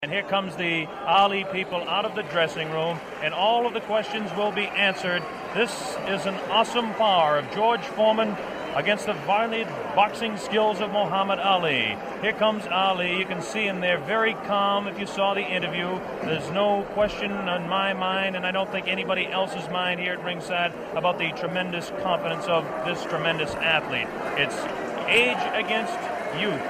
And here comes the Ali people out of the dressing room, and all of the questions will be answered. This is an awesome power of George Foreman against the violent boxing skills of Muhammad Ali. Here comes Ali. You can see him there very calm if you saw the interview. There's no question on my mind, and I don't think anybody else's mind here at ringside, about the tremendous confidence of this tremendous athlete. It's age against youth.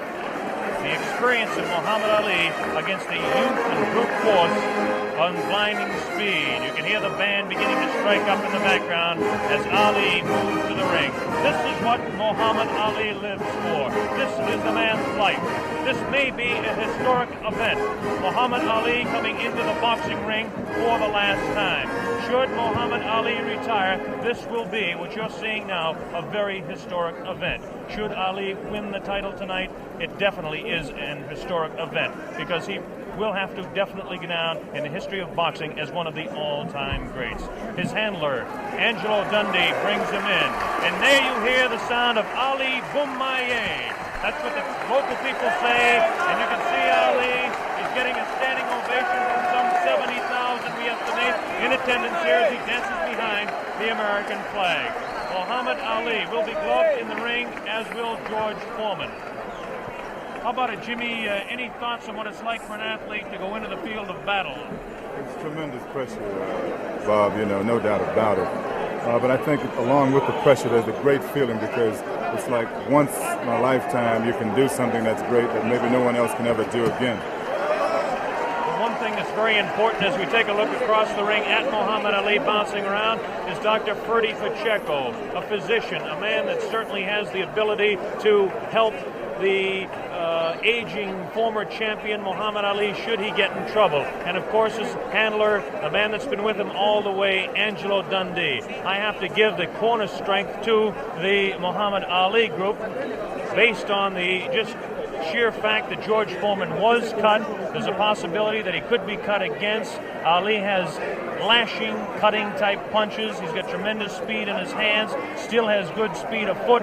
The experience of Muhammad Ali against the youth and brute force on blinding speed. You can hear the band beginning to strike up in the background as Ali moves to the ring. This is what Muhammad Ali lives for. This is the man's life. This may be a historic event. Muhammad Ali coming into the boxing ring for the last time. Should Muhammad Ali retire, this will be, what you're seeing now, a very historic event. Should Ali win the title tonight, it definitely is an historic event, because he will have to definitely go down in the history of boxing as one of the all-time greats. His handler, Angelo Dundee, brings him in. And there you hear the sound of Ali Boumaier. That's what the local people say, and you can see Ali is getting a standing ovation from some 70,000, we estimate, in attendance here as he dances behind the American flag. Muhammad Ali will be gloved in the ring, as will George Foreman. How about it, Jimmy? Any thoughts on what it's like for an athlete to go into the field of battle? It's tremendous pressure, Bob, no doubt about it. But I think along with the pressure, there's a great feeling, because it's like once in a lifetime you can do something that's great that maybe no one else can ever do again. One thing that's very important as we take a look across the ring at Muhammad Ali bouncing around is Dr. Ferdy Pacheco, a physician, a man that certainly has the ability to help the aging former champion Muhammad Ali should he get in trouble. And of course his handler, a man that's been with him all the way, Angelo Dundee. I have to give the corner strength to the Muhammad Ali group based on the just sheer fact that George Foreman was cut. There's a possibility that he could be cut against. Ali has lashing, cutting type punches. He's got tremendous speed in his hands, still has good speed afoot.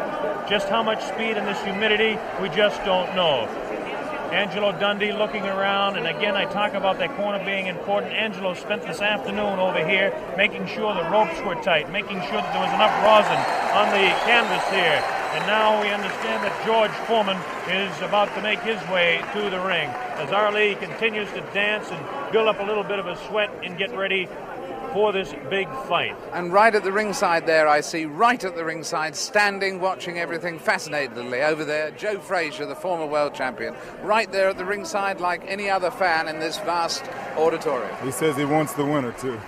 Just how much speed in this humidity, we just don't know. Angelo Dundee looking around, and again I talk about that corner being important. Angelo spent this afternoon over here making sure the ropes were tight, making sure that there was enough rosin on the canvas here. And now we understand that George Foreman is about to make his way to the ring as Ali continues to dance and build up a little bit of a sweat and get ready for this big fight. And right at the ringside there, I see right at the ringside, standing, watching everything fascinatedly over there, Joe Frazier, the former world champion, right there at the ringside like any other fan in this vast auditorium. He says he wants the winner, too.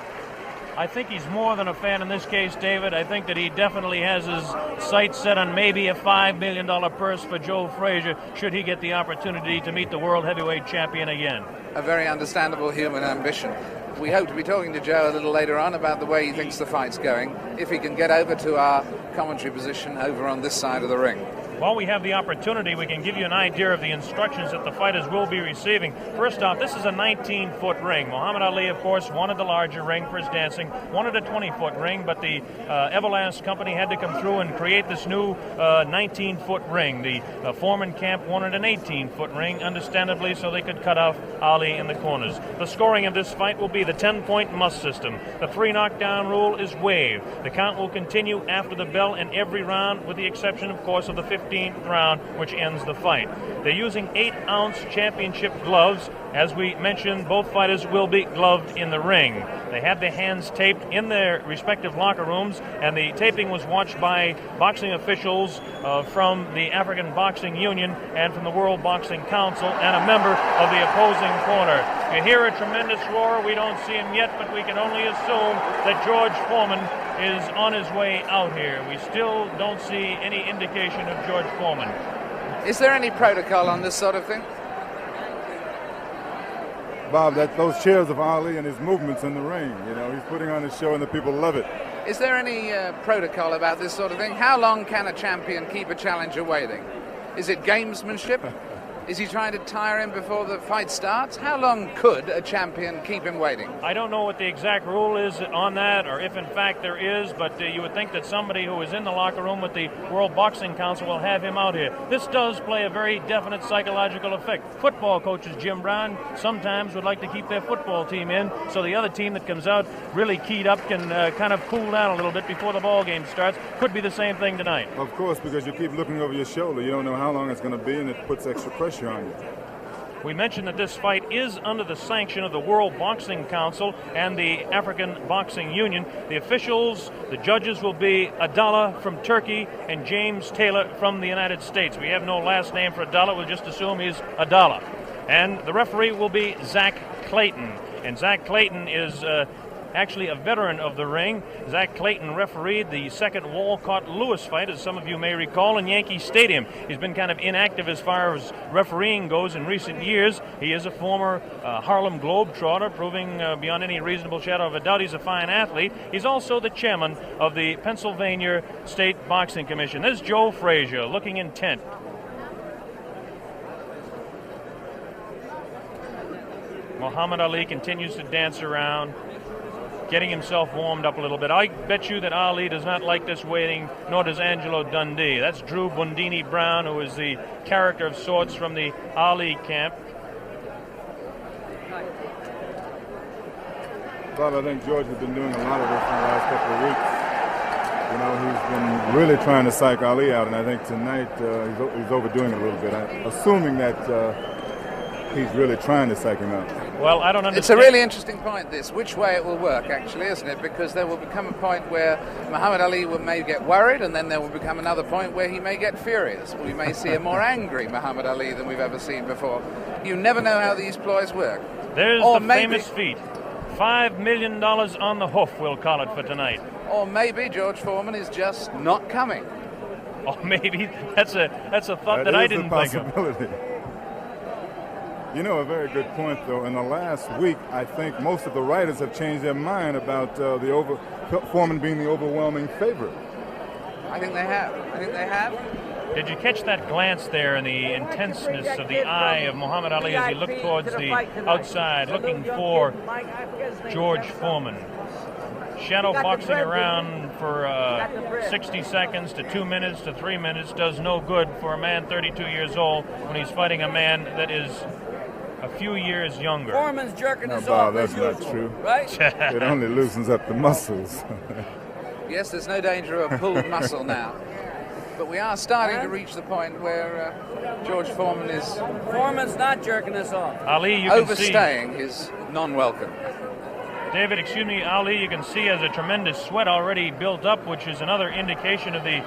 I think he's more than a fan in this case, David. I think that he definitely has his sights set on maybe a $5 million purse for Joe Frazier should he get the opportunity to meet the world heavyweight champion again. A very understandable human ambition. We hope to be talking to Joe a little later on about the way he thinks the fight's going, if he can get over to our commentary position over on this side of the ring. While we have the opportunity, we can give you an idea of the instructions that the fighters will be receiving. First off, this is a 19-foot ring. Muhammad Ali, of course, wanted the larger ring for his dancing, wanted a 20-foot ring, but the Everlast company had to come through and create this new 19-foot ring. The Foreman camp wanted an 18-foot ring, understandably, so they could cut off Ali in the corners. The scoring of this fight will be the 10-point must system. The 3 knockdown rule is waived. The count will continue after the bell in every round, with the exception, of course, of the 15th round, which ends the fight. They're using 8-ounce championship gloves. As we mentioned, both fighters will be gloved in the ring. They had their hands taped in their respective locker rooms, and the taping was watched by boxing officials from the African Boxing Union and from the World Boxing Council, and a member of the opposing corner. You hear a tremendous roar. We don't see him yet, but we can only assume that George Foreman is on his way out here. We still don't see any indication of George Foreman. Is there any protocol on this sort of thing? Bob, those cheers of Ali and his movements in the ring, he's putting on a show and the people love it. Is there any protocol about this sort of thing? How long can a champion keep a challenger waiting? Is it gamesmanship? Is he trying to tire him before the fight starts? How long could a champion keep him waiting? I don't know what the exact rule is on that, or if in fact there is, but you would think that somebody who is in the locker room with the World Boxing Council will have him out here. This does play a very definite psychological effect. Football coaches, Jim Brown, sometimes would like to keep their football team in, so the other team that comes out really keyed up can kind of cool down a little bit before the ball game starts. Could be the same thing tonight. Of course, because you keep looking over your shoulder. You don't know how long it's going to be, and it puts extra pressure on you. We mentioned that this fight is under the sanction of the World Boxing Council and the African Boxing Union. The officials, the judges will be Adala from Turkey and James Taylor from the United States. We have no last name for Adala. We'll just assume he's Adala. And the referee will be Zach Clayton. And Zach Clayton is actually a veteran of the ring. Zach Clayton refereed the second Walcott-Lewis fight, as some of you may recall, in Yankee Stadium. He's been kind of inactive as far as refereeing goes in recent years. He is a former Harlem Globetrotter, proving beyond any reasonable shadow of a doubt he's a fine athlete. He's also the chairman of the Pennsylvania State Boxing Commission. There's Joe Frazier, looking intent. Muhammad Ali continues to dance around, getting himself warmed up a little bit. I bet you that Ali does not like this waiting, nor does Angelo Dundee. That's Drew Bundini Brown, who is the character of sorts from the Ali camp. Bob, I think George has been doing a lot of this in the last couple of weeks. You know, he's been really trying to psych Ali out, and I think tonight he's overdoing it a little bit. Assuming that he's really trying to psych him out. Well, I don't understand. It's a really interesting point, this, which way it will work, actually, isn't it? Because there will become a point where Muhammad Ali may get worried, and then there will become another point where he may get furious. We may see a more angry Muhammad Ali than we've ever seen before. You never know how these ploys work. There's the famous feat. $5 million on the hoof, we'll call it, for tonight. Or maybe George Foreman is just not coming. Or maybe that's a thought that I didn't think of. You know, a very good point, though. In the last week, I think most of the writers have changed their mind about Foreman being the overwhelming favorite. I think they have. Did you catch that glance there and the intenseness of the eye of Muhammad Ali as he looked towards the outside, looking for George Foreman? Shadow boxing around for 60 seconds to 2 minutes to 3 minutes does no good for a man 32 years old when he's fighting a man that is a few years younger. Foreman's jerking no, us Bob, off. that's not true. Right? It only loosens up the muscles. Yes, there's no danger of pulled muscle now. But we are starting to reach the point where George Foreman is... Foreman's not jerking us off. Ali, you overstaying his non-welcome. David, excuse me, Ali, you can see has a tremendous sweat already built up, which is another indication of the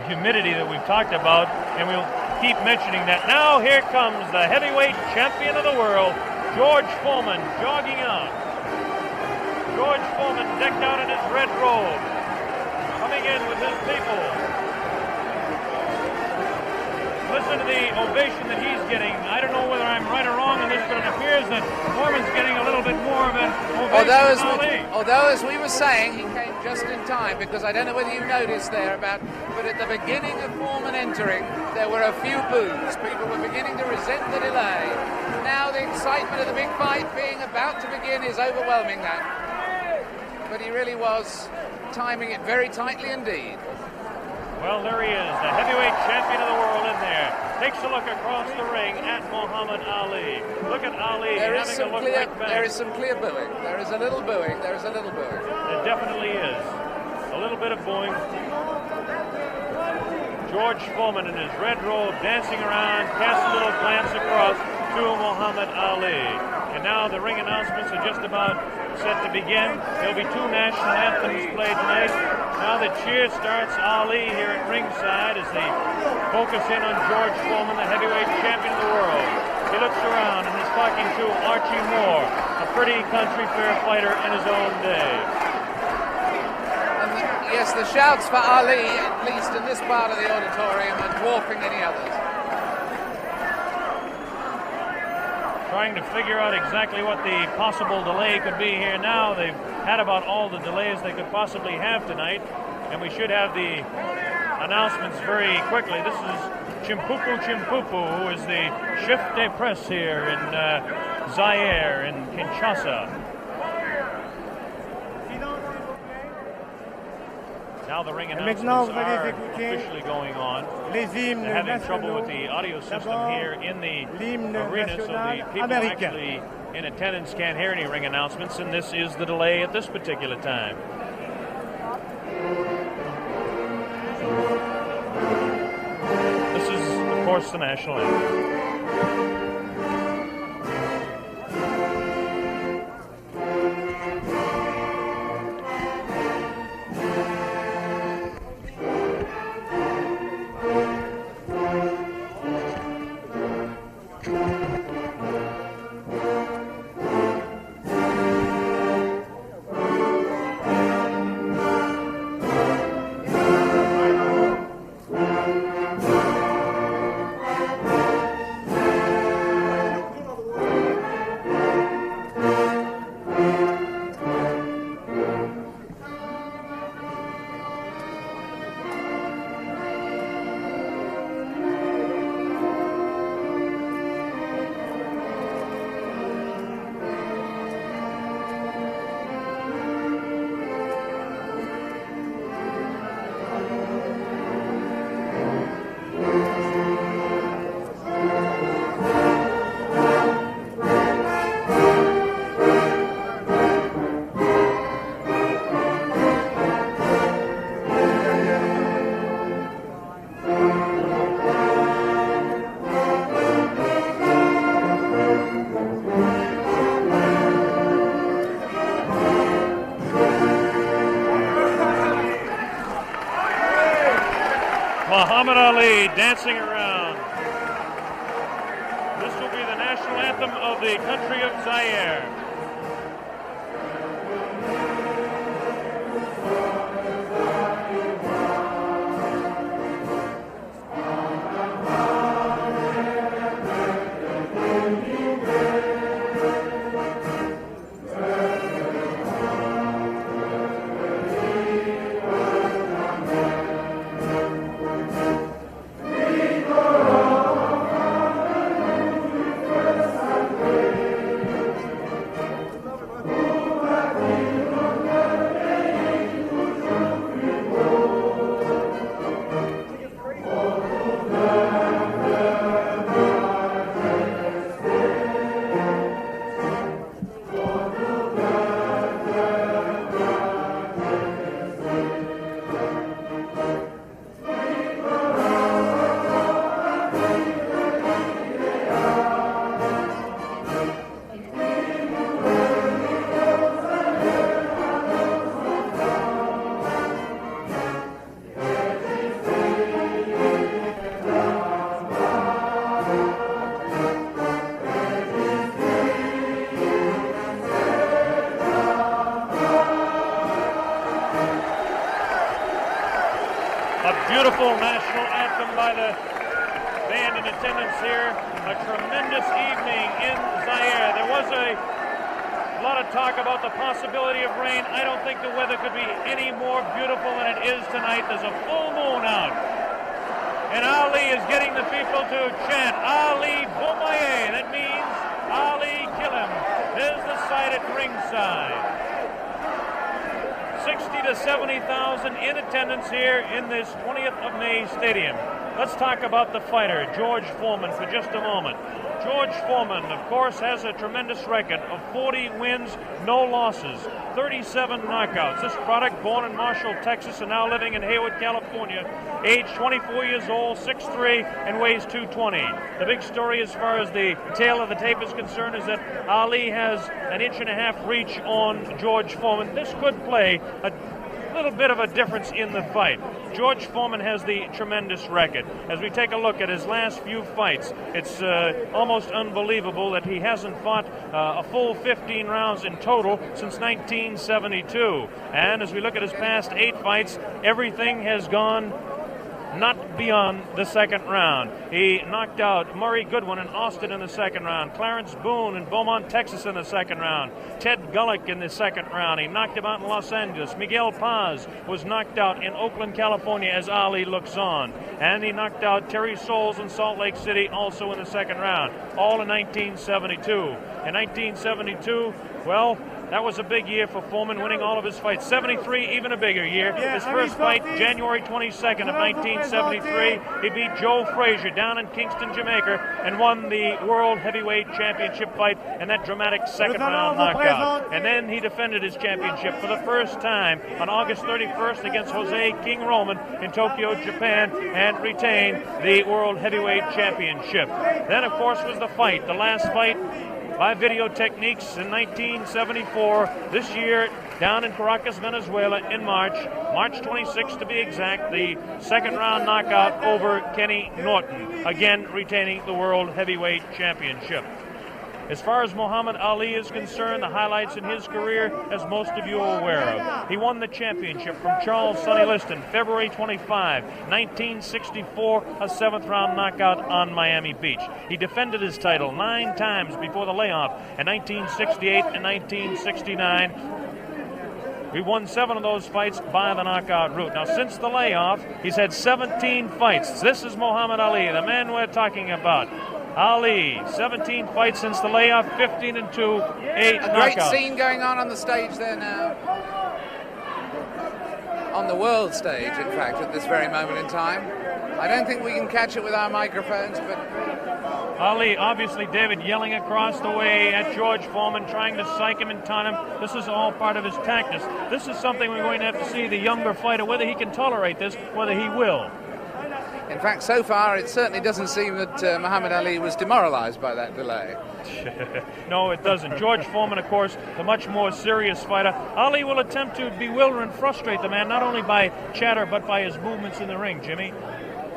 humidity that we've talked about, and we'll keep mentioning that. Now here comes the heavyweight champion of the world, George Foreman, jogging out. George Foreman decked out in his red robe, coming in with his people. Listen to the ovation that he's getting. I don't know whether I'm right or wrong on this, but it appears that Foreman's getting a little bit more of an ovation than Ali. Although, as we were saying, he came just in time, because I don't know whether you noticed there but at the beginning of Foreman entering, there were a few boos. People were beginning to resent the delay. Now the excitement of the big fight being about to begin is overwhelming that. But he really was timing it very tightly indeed. Well, there he is, the heavyweight champion of the world in there. Takes a look across the ring at Muhammad Ali. Look at Ali having a look right back. There is some clear booing. There is a little booing. There is a little booing. It definitely is. A little bit of booing. George Foreman in his red robe dancing around, casts a little glance across to Muhammad Ali. And now the ring announcements are just about set to begin. There'll be two national anthems played tonight. Now the cheer starts. Ali here at ringside as they focus in on George Foreman, the heavyweight champion of the world. He looks around and is talking to Archie Moore, a pretty country fair fighter in his own day. And yes, the shouts for Ali, at least in this part of the auditorium, are dwarfing any others. Trying to figure out exactly what the possible delay could be here now. They've had about all the delays they could possibly have tonight, and we should have the announcements very quickly. This is Chimpupu Chimpupu, who is the chef de presse here in Zaire, in Kinshasa. Now the ring announcements are officially going on. They're having trouble with the audio system here in the arena, so the people actually in attendance can't hear any ring announcements, and this is the delay at this particular time. This is, of course, the national anthem. Muhammad Ali dancing around. This will be the national anthem of the country of Zaire. Beautiful national anthem by the band in attendance here. A tremendous evening in Zaire. There was a lot of talk about the possibility of rain. I don't think the weather could be any more beautiful than it is tonight. There's a full moon out. And Ali is getting the people to chant, Ali Bomaye. That means Ali kill him. There's the sight at ringside. 60 to 70,000 in attendance here in this 20th of May stadium. Let's talk about the fighter, George Foreman, for just a moment. George Foreman, of course, has a tremendous record of 40 wins, no losses, 37 knockouts. This product, born in Marshall, Texas, and now living in Hayward, California, age 24 years old, 6'3", and weighs 220. The big story as far as the tail of the tape is concerned is that Ali has an 1.5 inch reach on George Foreman. This could play a little bit of a difference in the fight. George Foreman has the tremendous record. As we take a look at his last few fights, it's almost unbelievable that he hasn't fought a full 15 rounds in total since 1972. And as we look at his past 8 fights, everything has gone not beyond the second round. He knocked out Murray Goodwin in Austin in the second round, Clarence Boone in Beaumont, Texas in the second round, Ted Gullick in the second round. He knocked him out in Los Angeles. Miguel Paz was knocked out in Oakland, California as Ali looks on. And he knocked out Terry Souls in Salt Lake City also in the second round, all in 1972. In 1972, well, that was a big year for Foreman, winning all of his fights. 73, even a bigger year. His first fight, January 22nd of 1973, he beat Joe Frazier down in Kingston, Jamaica, and won the World Heavyweight Championship fight in that dramatic second-round knockout. And then he defended his championship for the first time on August 31st against Jose King Roman in Tokyo, Japan, and retained the World Heavyweight Championship. Then, of course, was the fight, the last fight by video techniques in 1974. This year, down in Caracas, Venezuela, in March 26th to be exact, the second-round knockout over Kenny Norton, again retaining the World Heavyweight Championship. As far as Muhammad Ali is concerned, the highlights in his career, as most of you are aware of. He won the championship from Charles Sonny Liston, February 25, 1964, a seventh-round knockout on Miami Beach. He defended his title 9 times before the layoff in 1968 and 1969. We won 7 of those fights by the knockout route. Now, since the layoff, he's had 17 fights. This is Muhammad Ali, the man we're talking about. Ali, 17 fights since the layoff, 15-2, 8 knockouts. A great scene going on the stage there now. On the world stage, in fact, at this very moment in time. I don't think we can catch it with our microphones, but... Ali, obviously, David, yelling across the way at George Foreman, trying to psych him and taunt him. This is all part of his tactics. This is something we're going to have to see the younger fighter, whether he can tolerate this, whether he will. In fact, so far, it certainly doesn't seem that Muhammad Ali was demoralized by that delay. No, it doesn't. George Foreman, of course, the much more serious fighter. Ali will attempt to bewilder and frustrate the man, not only by chatter, but by his movements in the ring, Jimmy.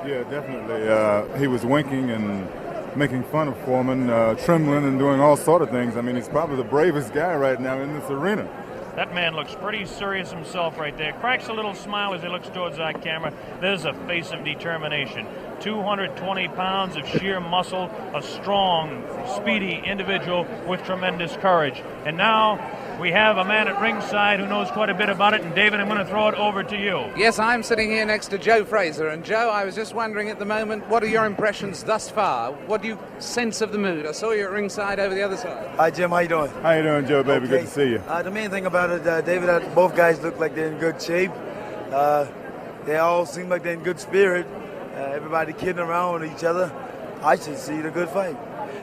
Yeah, definitely. He was winking and making fun of Foreman, trembling and doing all sort of things. I mean, he's probably the bravest guy right now in this arena. That man looks pretty serious himself right there. Cracks a little smile as he looks towards that camera. There's a face of determination. 220 pounds of sheer muscle, a strong, speedy individual with tremendous courage. And now we have a man at ringside who knows quite a bit about it. And David, I'm going to throw it over to you. Yes, I'm sitting here next to Joe Frazier. And Joe, I was just wondering at the moment, what are your impressions thus far? What do you sense of the mood? I saw you at ringside over the other side. Hi, Jim. How you doing? How you doing, Joe, baby? Okay. Good to see you. The main thing about it, David, both guys look like they're in good shape. They all seem like they're in good spirit. Everybody kidding around with each other. I should see the good fight.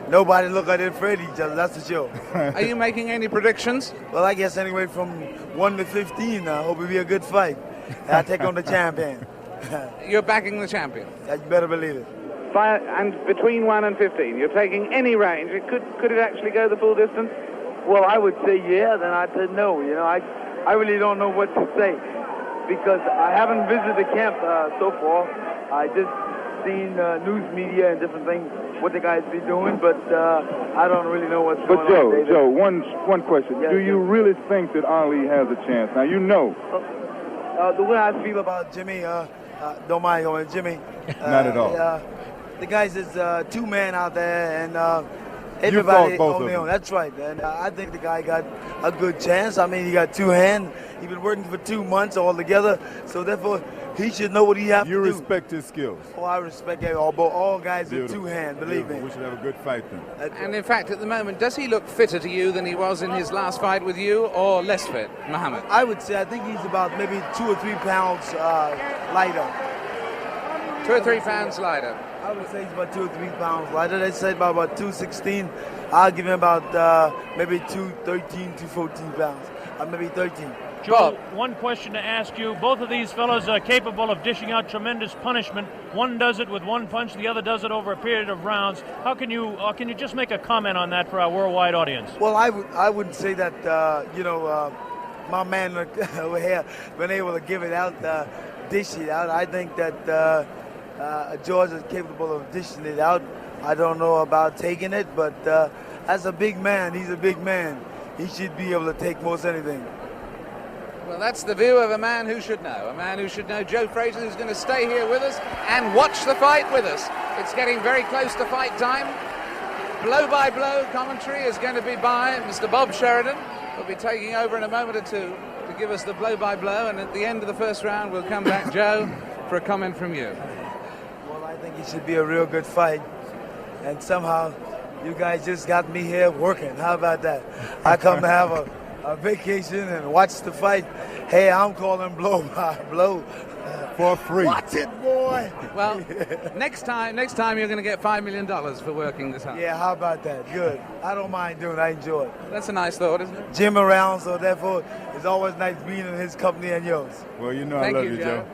Nobody look like they're afraid of each other, that's for sure. Are you making any predictions? Well, I guess anyway from 1 to 15, I hope it'll be a good fight. I take on the champion. You're backing the champion? You better believe it. And between 1 and 15, you're taking any range. Could it actually go the full distance? Well, I would say yeah, then I'd say no. You know, I really don't know what to say because I haven't visited the camp so far. I just seen news media and different things, what the guys be doing, but I don't really know what's going on. But Joe, one question. Yes, do you really think that Ali has a chance? Now, you know. The way I feel about Jimmy, don't mind going, Jimmy. Not at all. The guys is 2-man out there, and everybody on their own. That's right, and I think the guy got a good chance. I mean, he got 2 hands. He's been working for 2 months altogether, so therefore he should know what he has to do. You respect his skills. Oh, I respect all guys with 2 hands, believe Beautiful. me. We should have a good fight then. And in fact, at the moment, does he look fitter to you than he was in his last fight with you, or less fit, Muhammad? I would say I think he's about maybe 2 or 3 pounds lighter. 2 or 3 pounds lighter. I would say he's about 2 or 3 pounds lighter. They said about 216. I'll give him about maybe 213, 214 pounds. Maybe 13. Joe, one question to ask you. Both of these fellows are capable of dishing out tremendous punishment. One does it with 1 punch, the other does it over a period of rounds. How can you just make a comment on that for our worldwide audience? Well, I wouldn't say that, my man over here been able to give it out, dish it out. I think that George is capable of dishing it out. I don't know about taking it, but as a big man, he's a big man. He should be able to take most anything. Well, that's the view of a man who should know. A man who should know, Joe Frazier, who's going to stay here with us and watch the fight with us. It's getting very close to fight time. Blow-by-blow commentary is going to be by Mr. Bob Sheridan. We'll be taking over in a moment or two to give us the blow-by-blow, and at the end of the first round, we'll come back, Joe, for a comment from you. Well, I think it should be a real good fight. And somehow, you guys just got me here working. How about that? I come to have a vacation and watch the fight. Hey, I'm calling blow by blow. For free. Watch it, boy. Well, next time you're going to get $5 million for working this hard. Yeah, how about that? Good. I don't mind doing it. I enjoy it. That's a nice thought, isn't it? Jim around, so therefore it's always nice being in his company and yours. Well, you know, Thank I love you, you, Joe.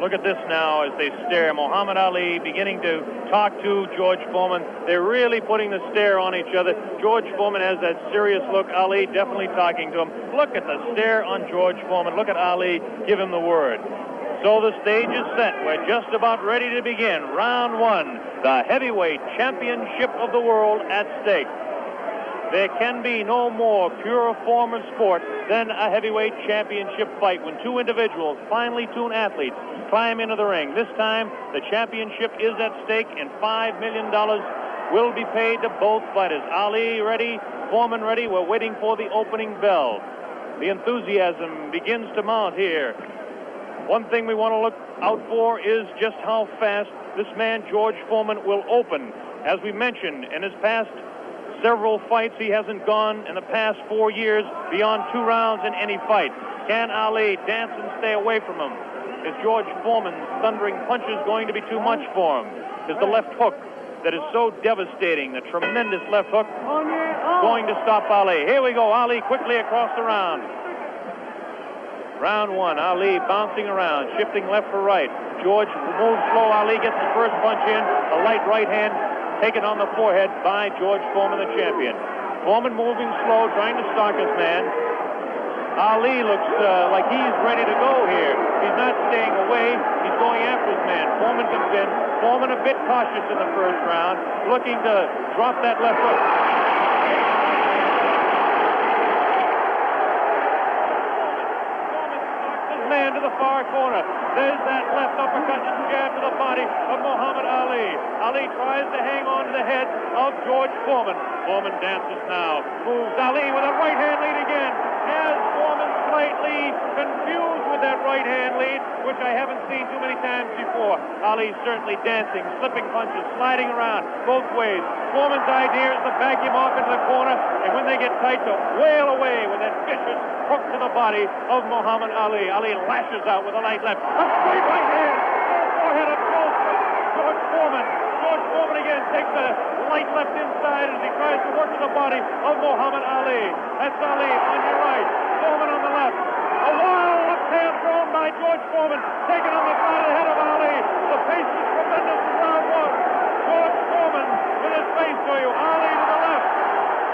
Look at this now as they stare. Muhammad Ali beginning to talk to George Foreman. They're really putting the stare on each other. George Foreman has that serious look. Ali definitely talking to him. Look at the stare on George Foreman. Look at Ali give him the word. So the stage is set. We're just about ready to begin. Round one, the heavyweight championship of the world at stake. There can be no more pure form of sport than a heavyweight championship fight when two individuals, finely tuned athletes, climb into the ring. This time, the championship is at stake, and $5 million will be paid to both fighters. Ali ready, Foreman ready. We're waiting for the opening bell. The enthusiasm begins to mount here. One thing we want to look out for is just how fast this man, George Foreman, will open. As we mentioned, in his past several fights, he hasn't gone in the past 4 years beyond 2 rounds in any fight. Can Ali dance and stay away from him? Is George Foreman's thundering punches going to be too much for him? Is the left hook that is so devastating, the tremendous left hook, going to stop Ali? Here we go, Ali quickly across the round. Round one, Ali bouncing around, shifting left for right. George moves slow. Ali gets the first punch in, a light right hand taken on the forehead by George Foreman, the champion. Foreman moving slow, trying to stalk his man. Ali looks like he's ready to go here. He's not staying away. He's going after his man. Foreman comes in. Foreman a bit cautious in the first round, looking to drop that left hook. Man to the far corner. There's that left uppercut and jab to the body of Muhammad Ali. Ali tries to hang on to the head of George Foreman. Foreman dances now. Moves Ali with a right hand lead again. Has Foreman slightly confused with that right hand lead, which I haven't seen too many times before. Ali certainly dancing, slipping punches, sliding around both ways. Foreman's idea is to back him off into the corner, and when they get tight, to wail away with that vicious hook to the body of Muhammad Ali. Ali lashes out with a light left. A straight right hand. Forehead of George Foreman. George Foreman again takes a light left inside as he tries to work to the body of Muhammad Ali. That's Ali on your right. Foreman on the left. A wild left hand thrown by George Foreman. Taken on the side of the head of Ali. The pace is tremendous in round one. George Foreman with his face to you. Ali to the left.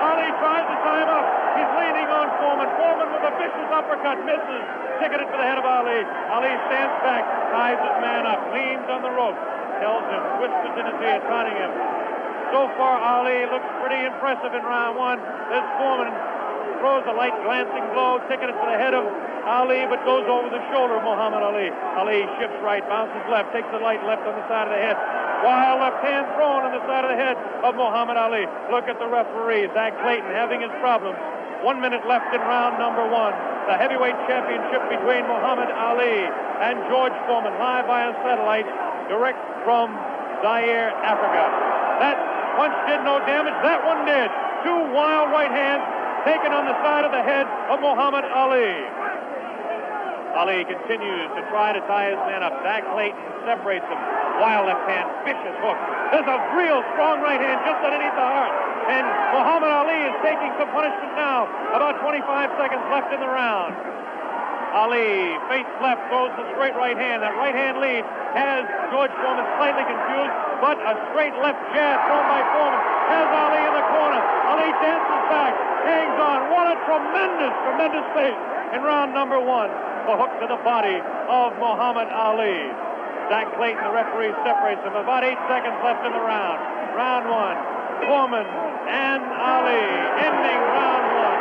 Ali tries to tie him up. He's leaning on Foreman. Foreman with a vicious uppercut misses. Ticketed for the head of Ali. Ali stands back, ties his man up, leans on the rope, tells him, whispers in his ear, taunting him. So far, Ali looks pretty impressive in round one. This Foreman throws a light glancing blow, ticketed for the head of Ali, but goes over the shoulder of Muhammad Ali. Ali shifts right, bounces left, takes the light left on the side of the head. Wild left hand thrown on the side of the head of Muhammad Ali. Look at the referee, Zach Clayton, having his problems. 1 minute left in round number one. The heavyweight championship between Muhammad Ali and George Foreman, live via satellite, direct from Zaire, Africa. That punch did no damage. That one did. 2 wild right hands taken on the side of the head of Muhammad Ali. Ali continues to try to tie his man up. Zach Clayton separates him. Wild left hand, vicious hook. There's a real strong right hand just underneath the heart. And Muhammad Ali is taking some punishment now. About 25 seconds left in the round. Ali, face left, throws the straight right hand. That right hand lead has George Foreman slightly confused, but a straight left jab thrown by Foreman has Ali in the corner. Ali dances back, hangs on. What a tremendous, tremendous pace in round number one. The hook to the body of Muhammad Ali. Zach Clayton, the referee, separates them. About 8 seconds left in the round. Round one, Foreman and Ali, ending round one.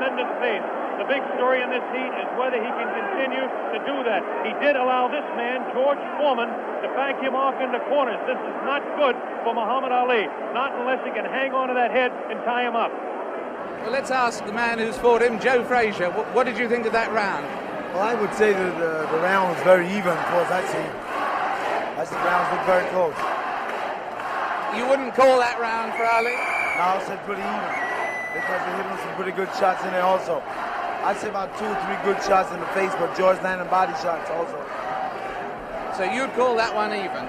tremendous pace. The big story in this heat is whether he can continue to do that. He did allow this man, George Foreman, to back him off into corners. This is not good for Muhammad Ali, not unless he can hang on to that head and tie him up. Well, let's ask the man who's fought him, Joe Frazier. What did you think of that round? Well, I would say that the round was very even. Of course, I see the rounds look very close. You wouldn't call that round for Ali? No, I said pretty even because they hit him some pretty good shots in there also. I'd say about 2 or 3 good shots in the face, but George landed body shots also. So you'd call that one even?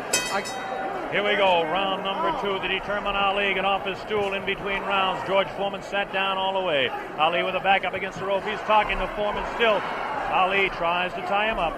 Here we go, round number 2 to determine Ali. Get off his stool in between rounds. George Foreman sat down all the way. Ali with a back up against the rope. He's talking to Foreman still. Ali tries to tie him up.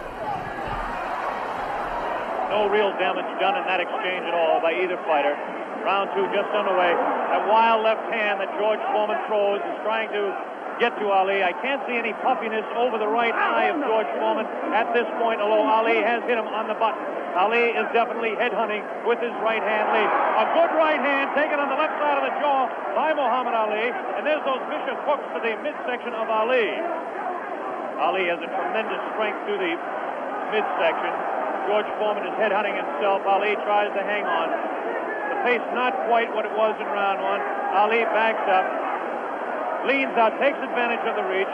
No real damage done in that exchange at all by either fighter. Round 2 just underway. That wild left hand that George Foreman throws is trying to get to Ali. I can't see any puffiness over the right eye of George Foreman at this point, although Ali has hit him on the button. Ali is definitely headhunting with his right hand lead. A good right hand taken on the left side of the jaw by Muhammad Ali, and there's those vicious hooks to the midsection of Ali. Ali has a tremendous strength through the midsection. George Foreman is headhunting himself. Ali tries to hang on. The pace not quite what it was in round 1. Ali backs up, leans out, takes advantage of the reach.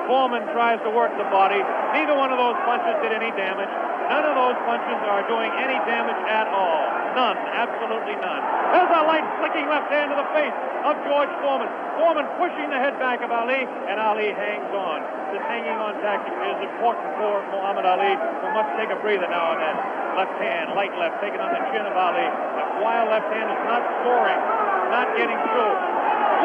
Foreman tries to work the body. Neither one of those punches did any damage. None of those punches are doing any damage at all. None, absolutely none. There's a light flicking left hand to the face of George Foreman. Foreman pushing the head back of Ali, and Ali hangs on. This hanging on tactic is important for Muhammad Ali, who must take a breather now and then. Left hand, light left, taken on the chin of Ali. That wild left hand is not soaring, not getting through.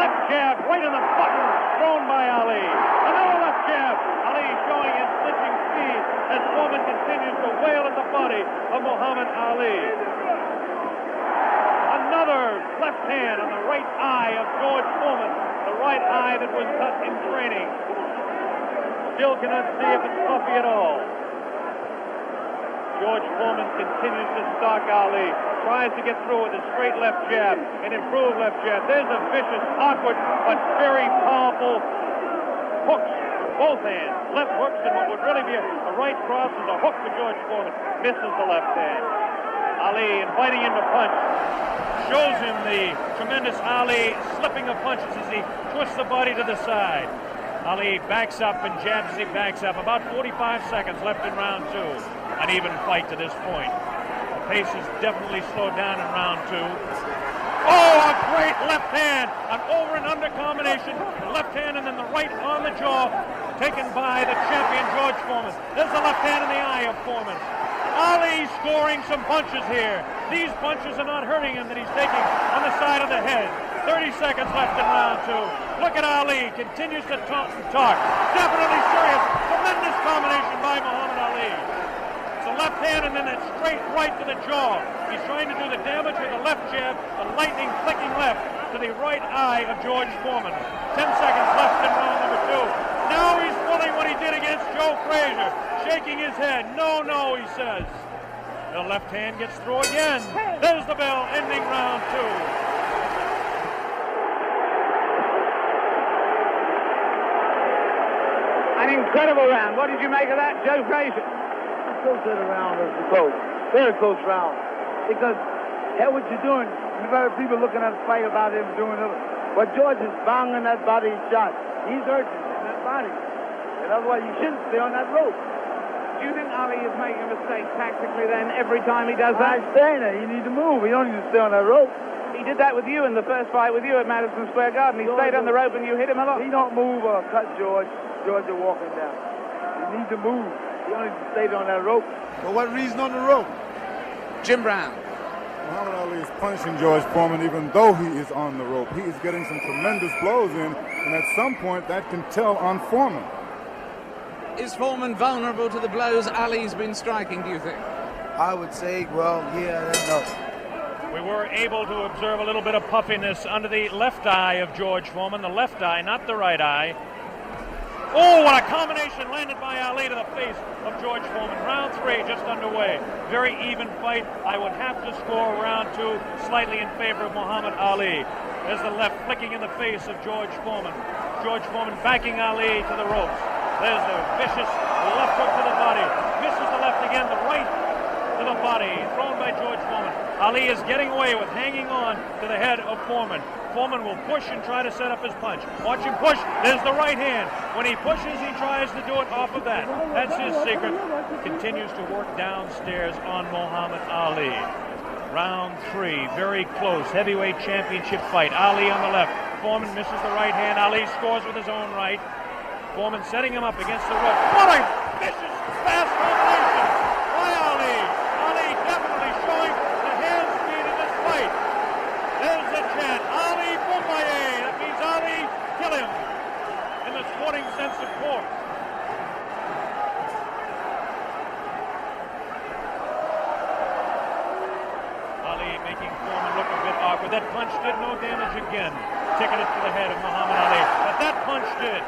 Left jab right in the button, thrown by Ali. Another left jab. Ali showing his flinching speed as Foreman continues to wail at the body of Muhammad Ali. Another left hand on the right eye of George Foreman, the right eye that was cut in training. Still cannot see if it's puffy at all. George Foreman continues to stalk Ali, tries to get through with a straight left jab, an improved left jab. There's a vicious, awkward, but very powerful hooks with both hands. Left hooks, and what would really be a right cross is a hook for George Foreman. Misses the left hand. Ali inviting him to punch. Shows him the tremendous Ali slipping of punches as he twists the body to the side. Ali backs up and jabs as he backs up. About 45 seconds left in round 2. An even fight to this point. The pace is definitely slowed down in round 2. Oh, a great left hand. An over and under combination. Left hand and then the right on the jaw. Taken by the champion George Foreman. There's the left hand in the eye of Foreman. Ali scoring some punches here. These punches are not hurting him that he's taking on the side of the head. 30 seconds left in round 2. Look at Ali. Continues to talk and talk. Definitely serious. Tremendous combination by Muhammad Ali. It's a left hand and then a straight right to the jaw. He's trying to do the damage with the left jab, a lightning flicking left to the right eye of George Foreman. 10 seconds left in round number 2. Now he's pulling what he did against Joe Frazier, shaking his head. No, no, he says. The left hand gets through again. There's the bell, ending round 2. An incredible round. What did you make of that, Joe Frazier? I still said the round was close. Very close round. Because, hell, what you're doing, you got people looking at the fight about him doing it. But George is banging that body shot. He's hurting in that body. And otherwise, you shouldn't stay on that rope. Do you think Ali is making a mistake tactically then every time he does that? I'm saying that. You need to move. You don't need to stay on that rope. He did that with you in the first fight with you at Madison Square Garden. He stayed on the rope and you hit him a lot. He don't move or cut George. George is walking down. You need to move. You don't need to stay on that rope. For what reason on the rope? Jim Brown. Muhammad Ali is punishing George Foreman even though he is on the rope. He is getting some tremendous blows in, and at some point that can tell on Foreman. Is Foreman vulnerable to the blows Ali's been striking, do you think? I would say, well, yeah, I don't know. We were able to observe a little bit of puffiness under the left eye of George Foreman. The left eye, not the right eye. Oh, what a combination landed by Ali to the face of George Foreman. Round 3 just underway. Very even fight. I would have to score round 2 slightly in favor of Muhammad Ali. There's the left flicking in the face of George Foreman. George Foreman backing Ali to the ropes. There's the vicious left hook to the body. Misses the left again, the right to the body, thrown by George Foreman. Ali is getting away with hanging on to the head of Foreman. Foreman will push and try to set up his punch. Watch him push. There's the right hand. When he pushes, he tries to do it off of that. That's his secret. Continues to work downstairs on Muhammad Ali. Round 3, very close, heavyweight championship fight. Ali on the left. Foreman misses the right hand. Ali scores with his own right. Foreman setting him up against the rope. What a vicious, fast combination by Ali. Ali definitely showing the hand speed in this fight. There's the chant. Ali Bomaye. That means Ali, kill him. In the sporting sense, of course. Ali making Foreman look a bit awkward. That punch did no damage again. Ticketed to the head of Muhammad Ali. But that punch did.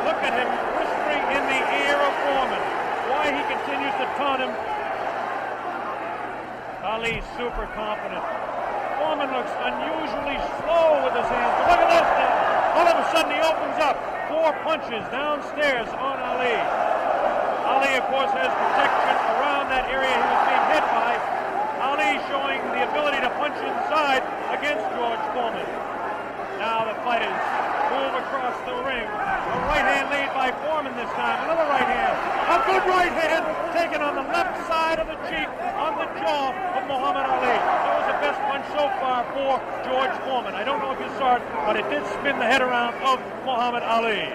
Look at him whispering in the ear of Foreman. Why he continues to taunt him. Ali super confident. Foreman looks unusually slow with his hands. But look at this now. All of a sudden he opens up. 4 punches downstairs on Ali. Ali, of course, has protection around that area he was being hit by. Ali showing the ability to punch inside against George Foreman. Now the fighters move across the ring. A right hand lead by Foreman this time. Another right hand. A good right hand taken on the left side of the cheek, on the jaw of Muhammad Ali. That was the best punch so far for George Foreman. I don't know if you saw it, but it did spin the head around of Muhammad Ali.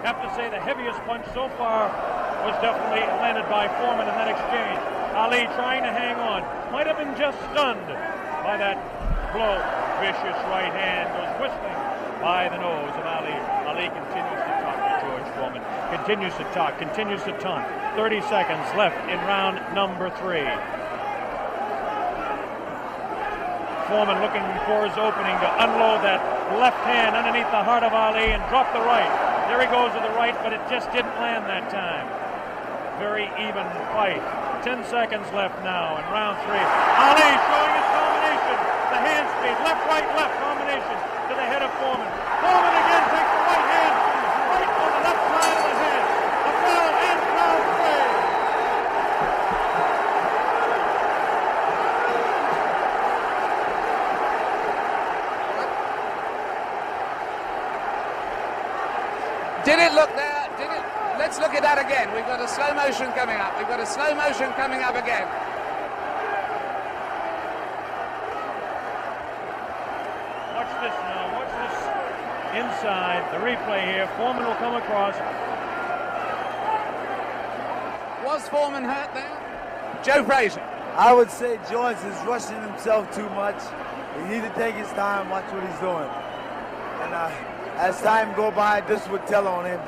Have to say the heaviest punch so far was definitely landed by Foreman in that exchange. Ali trying to hang on. Might have been just stunned by that blow. Vicious right hand goes whistling by the nose of Ali. Ali continues to talk to George Foreman. Continues to talk, continues to taunt. 30 seconds left in round number 3. Foreman looking for his opening to unload that left hand underneath the heart of Ali and drop the right. There he goes with the right, but it just didn't land that time. Very even fight. 10 seconds left now in round 3. Ali showing his combination. The hand speed, left combination to the head of Foreman. Foreman again takes the right hand, right on the left side of the head. The bell ends round 3. Did it look there? Did it? Let's look at that again. We've got a slow motion coming up. We've got a slow motion coming up again. Watch this now. Watch this inside. The replay here. Foreman will come across. Was Foreman hurt there? Joe Frazier. I would say George is rushing himself too much. He needs to take his time, watch what he's doing. And as time go by, this would tell on him.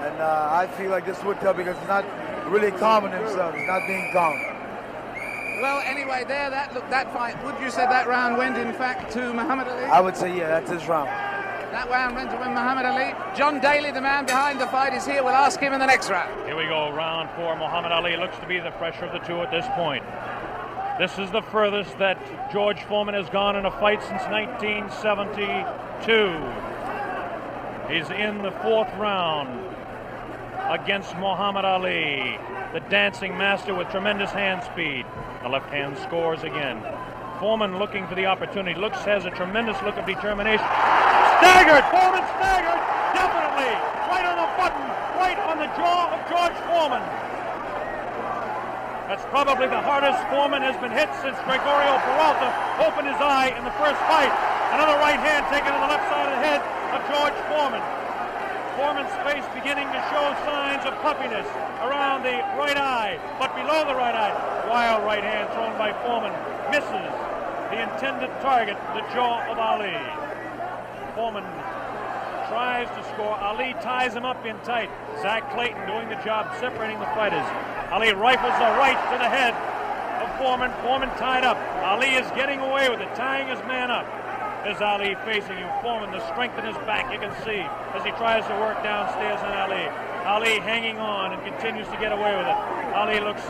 And I feel like this would tell because he's not really calming himself. He's not being calm. Well, anyway, there, that fight, would you say that round went, in fact, to Muhammad Ali? I would say, yeah, that's his round. That round went to Muhammad Ali. John Daly, the man behind the fight, is here. We'll ask him in the next round. Here we go, round 4. Muhammad Ali looks to be the fresher of the two at this point. This is the furthest that George Foreman has gone in a fight since 1972. He's in the 4th round against Muhammad Ali, the dancing master with tremendous hand speed. The left hand scores again. Foreman looking for the opportunity. Has a tremendous look of determination. Staggered! Foreman staggered! Definitely! Right on the button! Right on the jaw of George Foreman. That's probably the hardest Foreman has been hit since Gregorio Peralta opened his eye in the first fight. Another right hand taken on the left side of the head of George Foreman. Foreman's face beginning to show signs of puffiness around the right eye, but below the right eye. Wild right hand thrown by Foreman. Misses the intended target, the jaw of Ali. Foreman tries to score. Ali ties him up in tight. Zach Clayton doing the job separating the fighters. Ali rifles the right to the head of Foreman. Foreman tied up. Ali is getting away with it, tying his man up. There's Ali facing him. Foreman, the strength in his back, you can see as he tries to work downstairs on Ali. Ali hanging on and continues to get away with it. Ali looks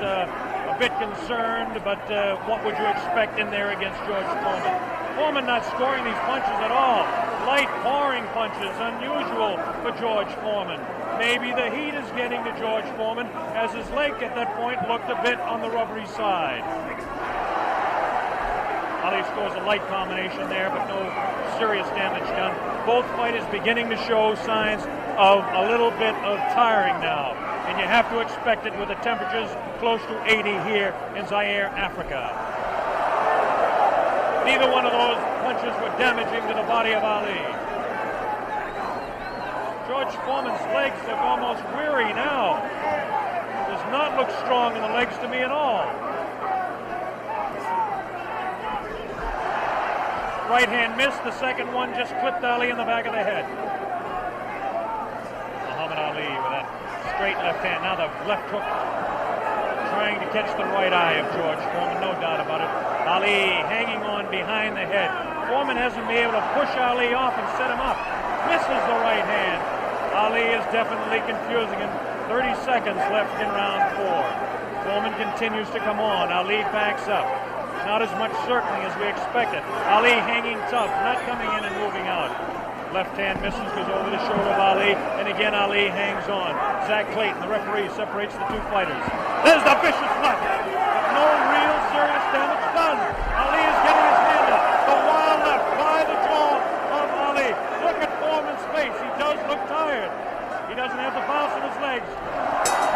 a bit concerned, but what would you expect in there against George Foreman? Foreman not scoring these punches at all. Light pouring punches, unusual for George Foreman. Maybe the heat is getting to George Foreman, as his leg at that point looked a bit on the rubbery side. Ali scores a light combination there, but no serious damage done. Both fighters beginning to show signs of a little bit of tiring now. And you have to expect it with the temperatures close to 80 here in Zaire, Africa. Neither one of those punches were damaging to the body of Ali. George Foreman's legs look almost weary now. Does not look strong in the legs to me at all. Right hand missed, the second one just clipped Ali in the back of the head. Muhammad Ali with that straight left hand. Now the left hook trying to catch the right eye of George Foreman, no doubt about it. Ali hanging on behind the head. Foreman hasn't been able to push Ali off and set him up. Misses the right hand. Ali is definitely confusing him. 30 seconds left in round 4. Foreman continues to come on. Ali backs up. Not as much certainly as we expected. Ali hanging tough, not coming in and moving out. Left hand misses, goes over the shoulder of Ali, and again Ali hangs on. Zach Clayton, the referee, separates the two fighters. There's the vicious left. No real serious damage done. Ali is getting his hand up. The wild left by the jaw of Ali. Look at Foreman's face. He does look tired. He doesn't have the bounce in his legs.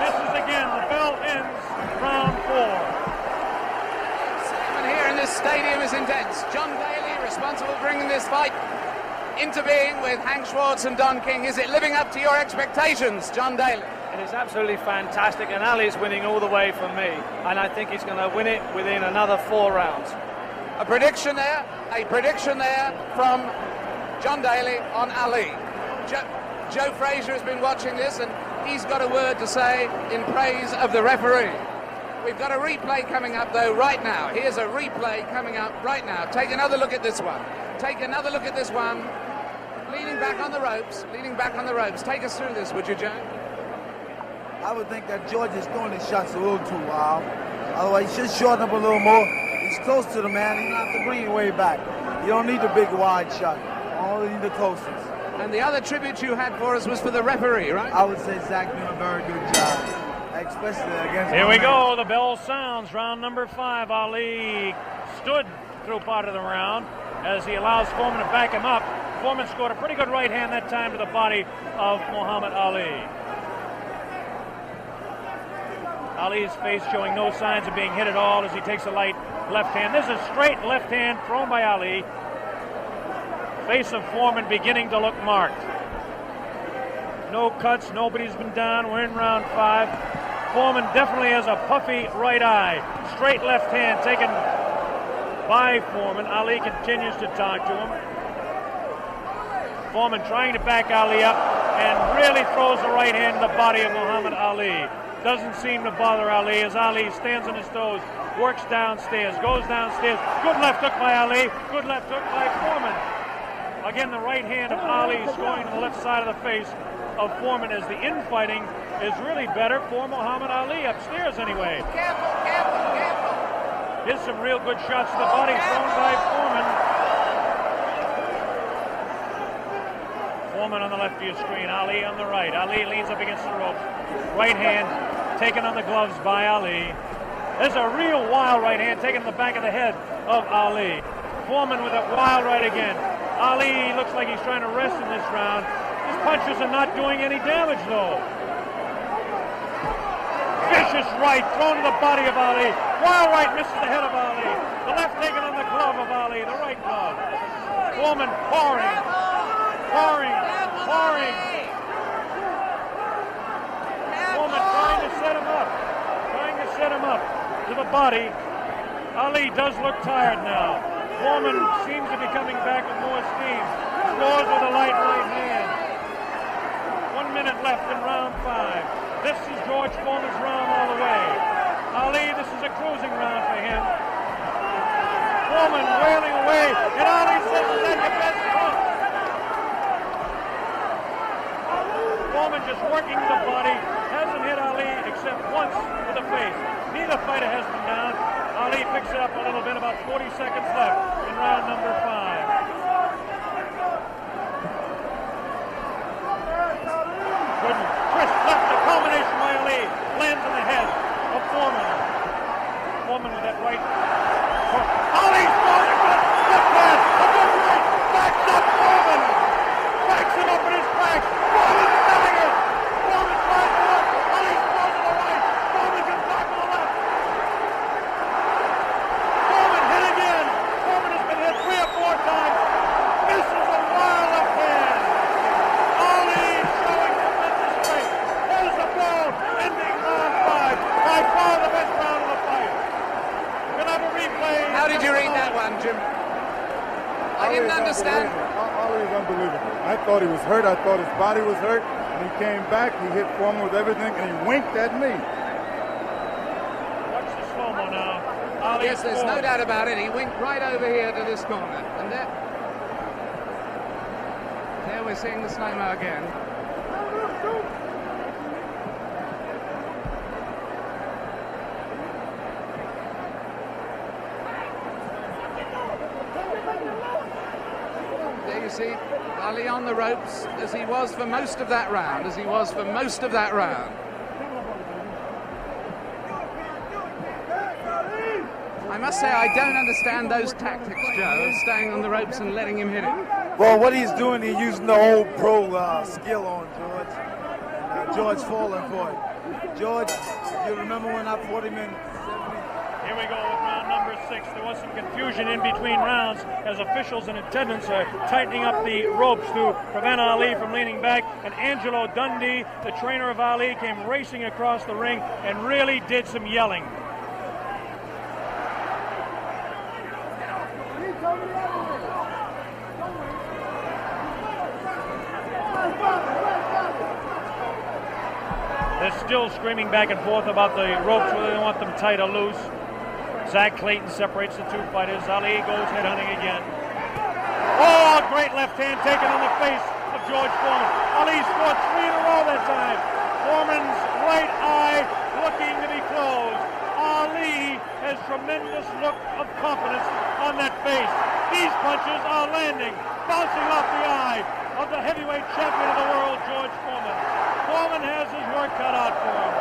Misses again. The bell ends round 4. Here in this stadium is intense. John Daly, responsible for bringing this fight into being with Hank Schwartz and Don King. Is it living up to your expectations, John Daly? It is absolutely fantastic, and Ali is winning all the way for me, and I think he's going to win it within another 4 rounds. A prediction there from John Daly on Ali. Joe Frazier has been watching this, and he's got a word to say in praise of the referee. We've got a replay coming up, though, right now. Here's a replay coming up right now. Take another look at this one. Take another look at this one. Leaning back on the ropes. Leaning back on the ropes. Take us through this, would you, Joe? I would think that George is throwing his shots a little too wild. Otherwise, he should shorten up a little more. He's close to the man. He's not have to bring it way back. You don't need the big wide shot. Only need the closest. And the other tribute you had for us was for the referee, right? I would say Zach doing a very good job. Especially against Here we go. The bell sounds. Round number 5. Ali stood through part of the round as he allows Foreman to back him up. Foreman scored a pretty good right hand that time to the body of Muhammad Ali. Ali's face showing no signs of being hit at all as he takes a light left hand. This is a straight left hand thrown by Ali. Face of Foreman beginning to look marked. No cuts. Nobody's been down. We're in round 5. Foreman definitely has a puffy right eye. Straight left hand taken by Foreman. Ali continues to talk to him. Foreman trying to back Ali up and really throws the right hand in the body of Muhammad Ali. Doesn't seem to bother Ali as Ali stands on his toes, works downstairs, goes downstairs. Good left hook by Ali. Good left hook by Foreman. Again, the right hand of Ali is going to the left side of the face of Foreman as the infighting is really better for Muhammad Ali, upstairs anyway. Careful, careful, careful. Here's some real good shots to the body thrown by Foreman. Foreman on the left of your screen, Ali on the right. Ali leans up against the ropes. Right hand taken on the gloves by Ali. There's a real wild right hand taken in the back of the head of Ali. Foreman with a wild right again. Ali looks like he's trying to rest in this round. His punches are not doing any damage, though. Vicious right thrown to the body of Ali. Wild right misses the head of Ali. The left taken on the glove of Ali, the right glove. Foreman pouring. Foreman trying to set him up to the body. Ali does look tired now. Foreman seems to be coming back with more steam. Scores with a light right hand. 1 minute left in round 5. This is George Foreman's round all the way. Ali, this is a cruising round for him. Foreman wailing away, and Ali says, "Is that your best punch?" Foreman just working the body, hasn't hit Ali except once to the face. Neither fighter has been down. Ali picks it up a little bit, about 40 seconds left in round number 5. Good twist left, the combination by Ali. Lands in the head of Foreman. Foreman with that right. Ali's throwing a good left hand. A good right. Backs up Foreman. Backs him up in his back. Foreman selling it. Foreman tries to look. Ali's throwing to the right. Foreman comes back to the left. Foreman hit again. Foreman has been hit 3 or 4 times. Misses a wild left hand. Ali showing tremendous strength. There's the ball. Ending round 5. By far the best round of the fight. We'll have a replay. How did you read that one, Jim? I didn't understand. Ali is unbelievable. I thought he was hurt. I thought his body was hurt. And he came back. He hit Foreman with everything, and he winked at me. Watch the slow-mo now. Ali Yes, there's no doubt about it. He winked right over here to this corner. And there we're seeing the slow-mo again. There you see Ali on the ropes as he was for most of that round, I must say I don't understand those tactics, Joe, of staying on the ropes and letting him hit it. Well, what he's doing, he's using the old pro skill on George. And, George falling for it. George, you remember when I fought him in 70? Here we go with round number 6. There was some confusion in between rounds as officials in attendance are tightening up the ropes to prevent Ali from leaning back. And Angelo Dundee, the trainer of Ali, came racing across the ring and really did some yelling. They're still screaming back and forth about the ropes, whether they want them tight or loose. Zach Clayton separates the 2 fighters. Ali goes headhunting again. Oh, great left hand taken on the face of George Foreman. Ali scored 3 in a row that time. Foreman's right eye looking to be closed. Ali has tremendous look of confidence on that face. These punches are landing, bouncing off the eye of the heavyweight champion of the world, George Foreman. Foreman has his work cut out for him.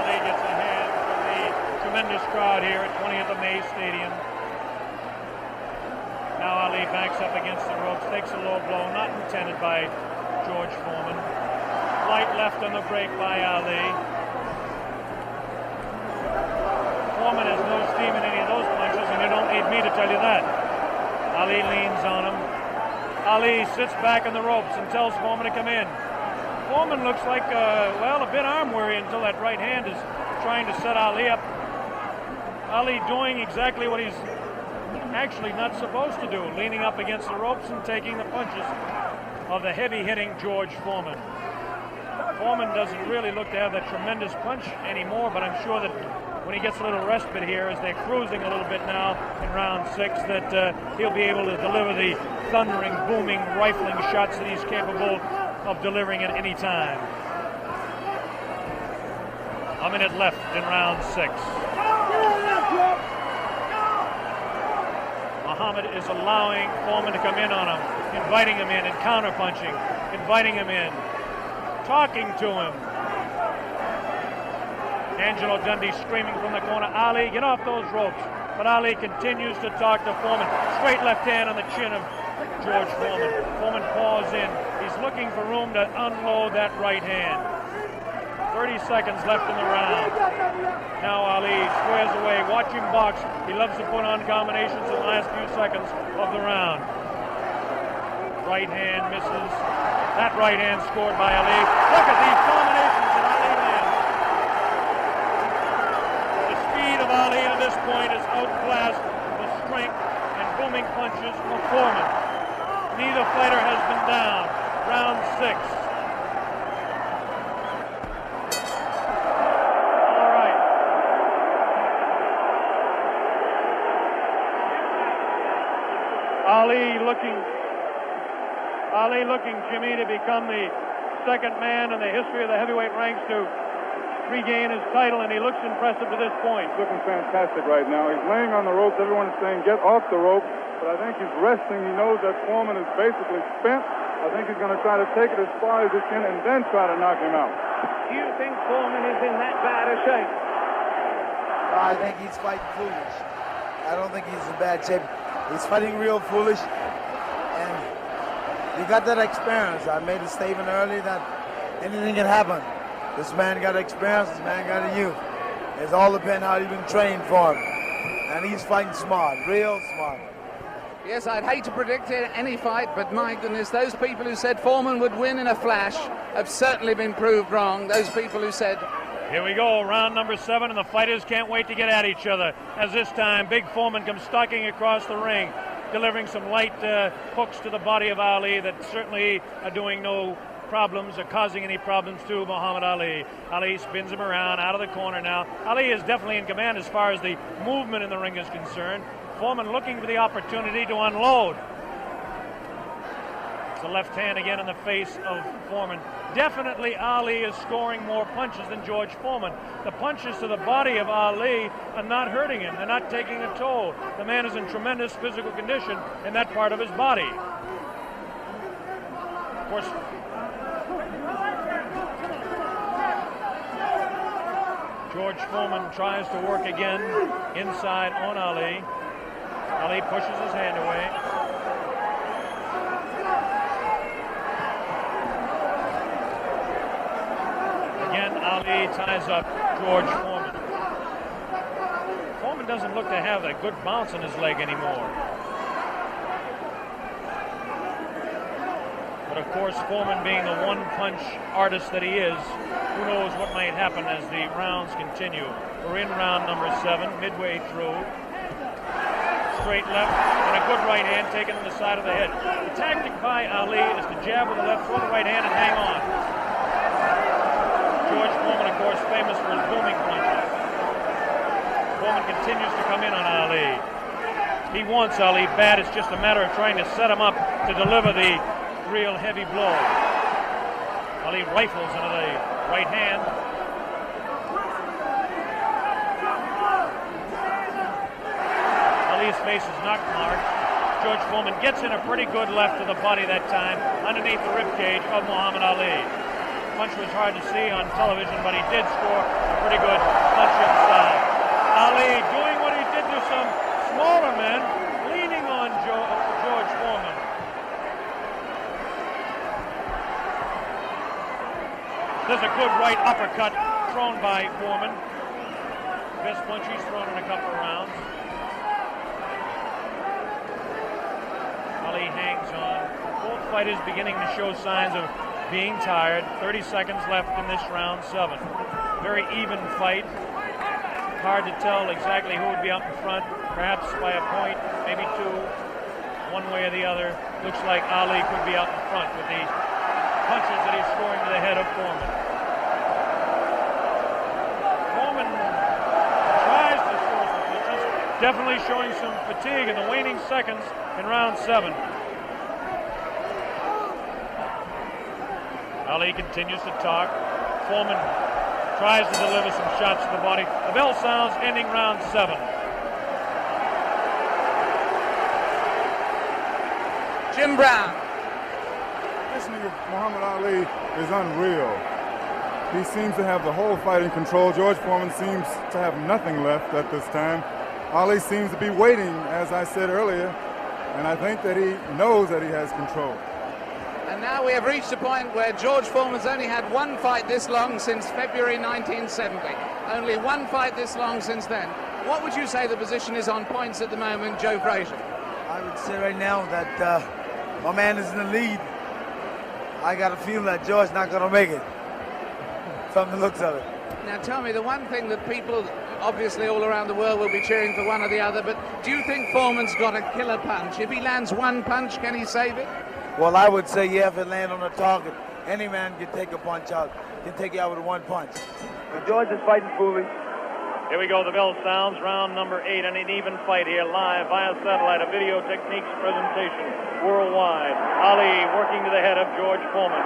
Ali gets a hand from the tremendous crowd here at 20th of May Stadium. Now Ali backs up against the ropes, takes a low blow, not intended by George Foreman. Light left on the break by Ali. Foreman has no steam in any of those punches, and you don't need me to tell you that. Ali leans on him. Ali sits back on the ropes and tells Foreman to come in. Foreman looks like, a bit arm weary until that right hand is trying to set Ali up. Ali doing exactly what he's actually not supposed to do, leaning up against the ropes and taking the punches of the heavy-hitting George Foreman. Foreman doesn't really look to have that tremendous punch anymore, but I'm sure that when he gets a little respite here, as they're cruising a little bit now in round 6, that he'll be able to deliver the thundering, booming, rifling shots that he's capable of delivering at any time. A minute left in round 6. Muhammad is allowing Foreman to come in on him, inviting him in and counter-punching, inviting him in, talking to him. Angelo Dundee screaming from the corner, Ali, get off those ropes. But Ali continues to talk to Foreman. Straight left hand on the chin of George Foreman. Foreman paws in. He's looking for room to unload that right hand. 30 seconds left in the round. Now Ali squares away. Watch him box. He loves to put on combinations in the last few seconds of the round. Right hand misses. That right hand scored by Ali. Look at these combinations that Ali lands. The speed of Ali at this point is outclassed the strength and booming punches of Foreman. Neither fighter has been down. Round 6. Ali looking, Jimmy, to become the second man in the history of the heavyweight ranks to regain his title, and he looks impressive to this point. He's looking fantastic right now. He's laying on the ropes. Everyone is saying, get off the rope. But I think he's resting. He knows that Foreman is basically spent. I think he's going to try to take it as far as he can and then try to knock him out. Do you think Foreman is in that bad a shape? I think he's fighting foolish. I don't think he's in bad shape. He's fighting real foolish, and you got that experience. I made a statement earlier that anything can happen. This man got experience, this man got a youth. It's all depends how you've been trained for him. And he's fighting smart, real smart. Yes, I'd hate to predict any fight, but my goodness, those people who said Foreman would win in a flash have certainly been proved wrong. Those people who said... Here we go, round number 7, and the fighters can't wait to get at each other. As this time, Big Foreman comes stalking across the ring, delivering some light hooks to the body of Ali that certainly are doing no problems or causing any problems to Muhammad Ali. Ali spins him around out of the corner now. Ali is definitely in command as far as the movement in the ring is concerned. Foreman looking for the opportunity to unload. It's a left hand again in the face of Foreman. Definitely Ali is scoring more punches than George Foreman. The punches to the body of Ali are not hurting him. They're not taking a toll. The man is in tremendous physical condition in that part of his body. Of course, George Foreman tries to work again inside on Ali. Ali pushes his hand away. Again, Ali ties up George Foreman. Foreman doesn't look to have a good bounce in his leg anymore. But of course, Foreman being the one-punch artist that he is, who knows what might happen as the rounds continue. We're in round number 7, midway through. Straight left and a good right hand taken on the side of the head. The tactic by Ali is to jab with the left, throw the right hand, and hang on. George Foreman, of course, famous for his booming punches. Foreman continues to come in on Ali. He wants Ali bad. It's just a matter of trying to set him up to deliver the real heavy blow. Ali rifles into the right hand. Ali's face is knock marked. George Foreman gets in a pretty good left to the body that time, underneath the ribcage of Muhammad Ali. Punch was hard to see on television, but he did score a pretty good punch inside. Ali doing what he did to some smaller men, leaning on George Foreman. There's a good right uppercut thrown by Foreman. Best punch he's thrown in a couple of rounds. Ali hangs on. Both fighters beginning to show signs of being tired. 30 seconds left in this round 7. Very even fight. Hard to tell exactly who would be up in front. Perhaps by a point, maybe 2. One way or the other. Looks like Ali could be out in front with the punches that he's scoring to the head of Foreman. Foreman tries to score some punches. Definitely showing some fatigue in the waning seconds in round 7. Ali continues to talk. Foreman tries to deliver some shots to the body. The bell sounds, ending round 7. Jim Brown. Listening to Muhammad Ali is unreal. He seems to have the whole fight in control. George Foreman seems to have nothing left at this time. Ali seems to be waiting, as I said earlier, and I think that he knows that he has control. And now we have reached a point where George Foreman's only had one fight this long since February 1970. Only one fight this long since then. What would you say the position is on points at the moment, Joe Frazier? I would say right now that my man is in the lead. I got a feeling that George's not going to make it, from the looks of it. Now tell me, the one thing that people obviously all around the world will be cheering for one or the other, but do you think Foreman's got a killer punch? If he lands one punch, can he save it? Well, I would say, yeah, if it lands on the target, any man can take a punch out, can take you out with one punch. But George is fighting foolish. Here we go, the bell sounds, round number 8, and an even fight here live via satellite, a video techniques presentation worldwide. Ali working to the head of George Foreman.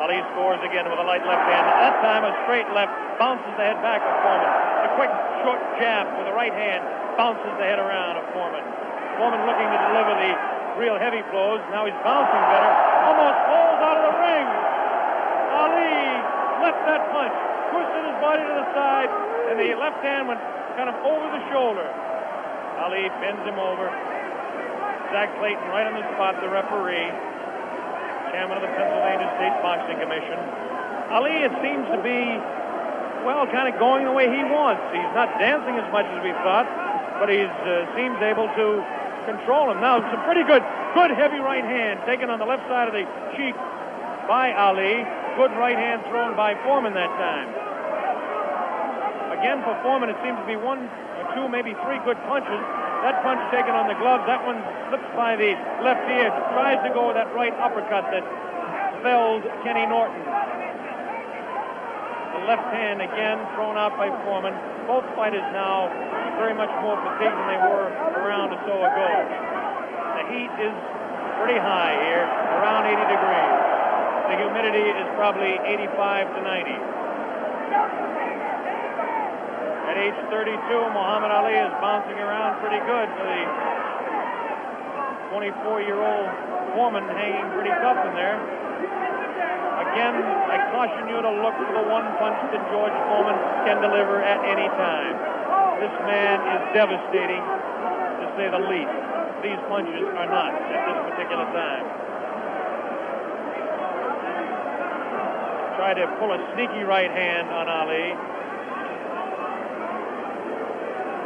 Ali scores again with a light left hand. That time a straight left, bounces the head back of Foreman. A quick short jab with the right hand, bounces the head around of Foreman. Foreman looking to deliver the real heavy blows. Now he's bouncing better. Almost falls out of the ring. Ali left that punch, twisted his body to the side, and the left hand went kind of over the shoulder. Ali bends him over. Zach Clayton right on the spot, the referee, chairman of the Pennsylvania State Boxing Commission. Ali, it seems to be, well, kind of going the way he wants. He's not dancing as much as we thought, but he seems able to control him. Now, some pretty good heavy right hand taken on the left side of the cheek by Ali. Good right hand thrown by Foreman that time. Again, for Foreman, it seems to be one or two, maybe three good punches. That punch taken on the glove, that one slips by the left ear, tries to go with that right uppercut that felled Kenny Norton. The left hand again thrown out by Foreman. Both fighters now very much more fatigued than they were a round or so ago. The heat is pretty high here, around 80 degrees. The humidity is probably 85 to 90. At age 32, Muhammad Ali is bouncing around pretty good for the 24-year-old Foreman, hanging pretty tough in there. Again, I caution you to look for the one punch that George Foreman can deliver at any time. This man is devastating, to say the least. These punches are not at this particular time. Try to pull a sneaky right hand on Ali.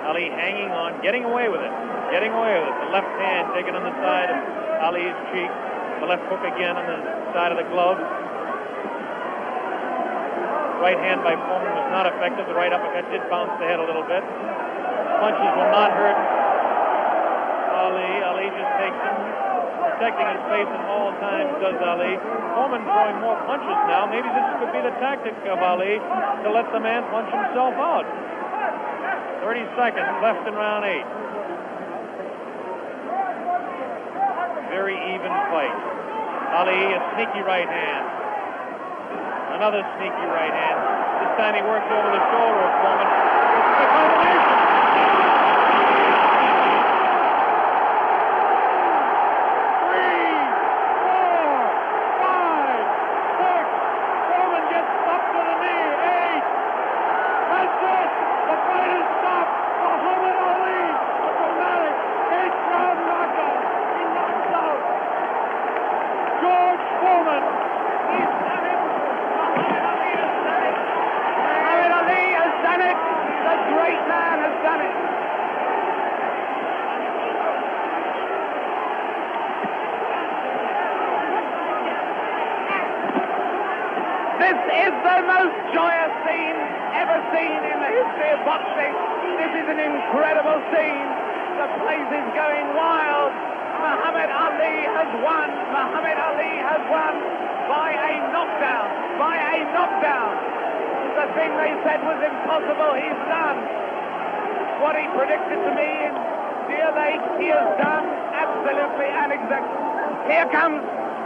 Ali hanging on, getting away with it. The left hand taken on the side of Ali's cheek. The left hook again on the side of the glove. Right hand by Foreman was not effective. The right uppercut did bounce the head a little bit. Punches will not hurt Ali. Ali just takes them, protecting his face at all times, does Ali. Foreman throwing more punches now. Maybe this could be the tactic of Ali to let the man punch himself out. 30 seconds left in round 8. Very even fight. Ali, a sneaky right hand. Another sneaky right hand. This time he works over the shoulder of Foreman. It's a combination.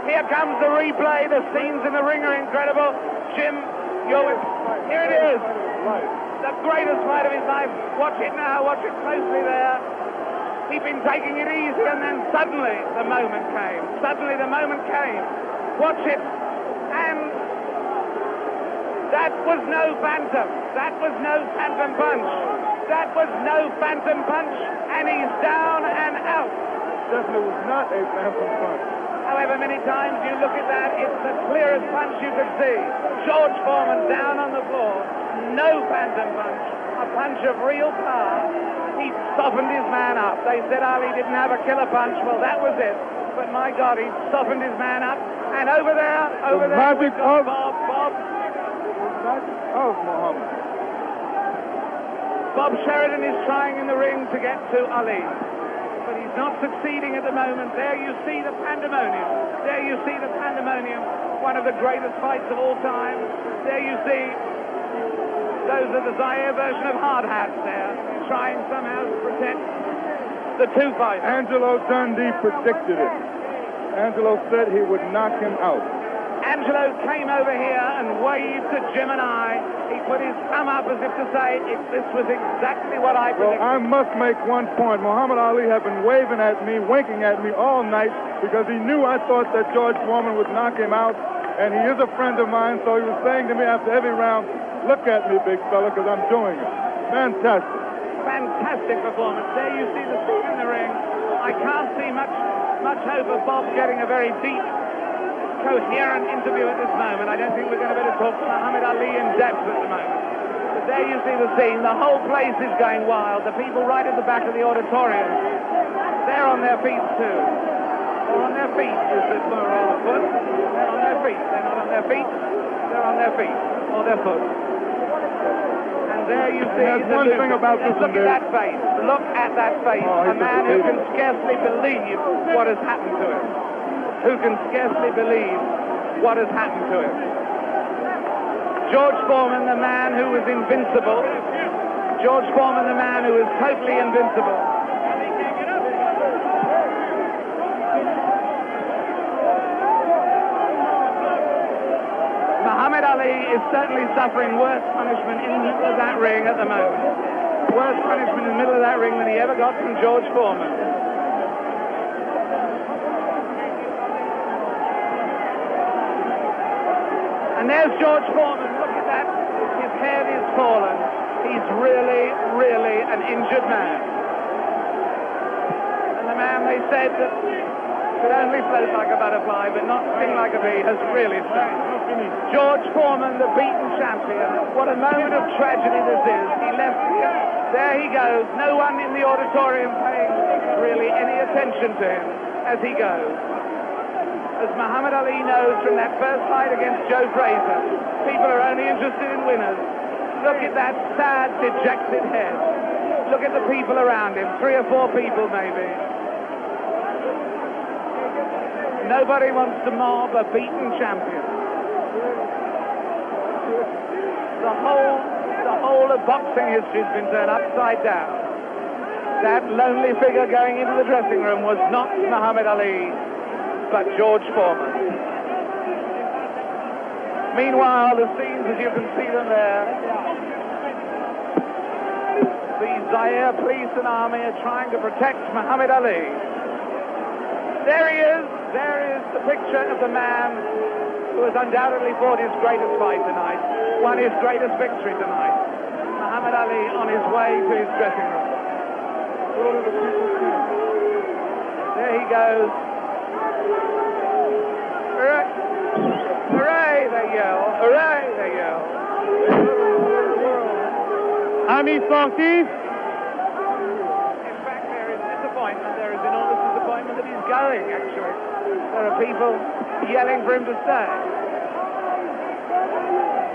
Here comes the replay. The scenes in the ring are incredible. Jim, here it is. The greatest fight of his life. Watch it now. Watch it closely there. He'd been taking it easy, and then suddenly the moment came. Watch it. And that was no phantom. That was no phantom punch. And he's down and out. Definitely was not a phantom punch. However many times you look at that, it's the clearest punch you could see. George Foreman down on the floor. No phantom punch. A punch of real power. He softened his man up. They said Ali didn't have a killer punch. Well, that was it. But my God, he softened his man up. And over there, magic of Bob. Of Muhammad. Bob Sheridan is trying in the ring to get to Ali. But he's not succeeding at the moment. There you see the pandemonium. One of the greatest fights of all time. There you see those are the Zaire version of hard hats there, trying somehow to protect the two fighters. Angelo Dundee predicted it. Angelo said he would knock him out. Angelo came over here and waved to Jim and I. He put his thumb up as if to say, this was exactly what I predicted. Well, I must make one point. Muhammad Ali had been waving at me, winking at me all night because he knew I thought that George Foreman would knock him out, and he is a friend of mine, so he was saying to me after every round, look at me, big fella, because I'm doing it. Fantastic. Fantastic performance. There you see the scene in the ring. I can't see much hope of Bob getting a very deep, coherent interview at this moment. I don't think we're going to be able to talk to Muhammad Ali in depth at the moment. But there you see the scene. The whole place is going wild. The people right at the back of the auditorium, they're on their feet too. They're on their feet, is the plural of foot. They're on their feet. They're not on their feet. They're on their feet or their foot. And there you see there's one thing about this look at that face. Look at that face. A man who can scarcely believe what has happened to him. Who can scarcely believe what has happened to him. George Foreman, the man who was invincible. George Foreman, the man who was totally invincible. Muhammad Ali is certainly suffering worse punishment in the middle of that ring at the moment. Worse punishment in the middle of that ring than he ever got from George Foreman. And there's George Foreman. Look at that. His head is fallen. He's really, really an injured man. And the man they said that could only float like a butterfly but not sting like a bee has really stung. George Foreman, the beaten champion. What a moment of tragedy this is. He left here. There he goes. No one in the auditorium paying really any attention to him as he goes. As Muhammad Ali knows from that first fight against Joe Frazier, people are only interested in winners. Look at that sad, dejected head. Look at the people around him, 3 or 4 people maybe. Nobody wants to mob a beaten champion. The whole of boxing history has been turned upside down. That lonely figure going into the dressing room was not Muhammad Ali, but George Foreman. Meanwhile, the scenes as you can see them there, the Zaire police and army are trying to protect Muhammad Ali. There he is. There is the picture of the man who has undoubtedly fought his greatest fight tonight, won his greatest victory tonight. Muhammad Ali on his way to his dressing room. There he goes. Hooray! Hooray, they yell. Hooray, they yell. Ami sportif. In fact, there is disappointment. There is enormous disappointment that he's going, actually. There are people yelling for him to stay.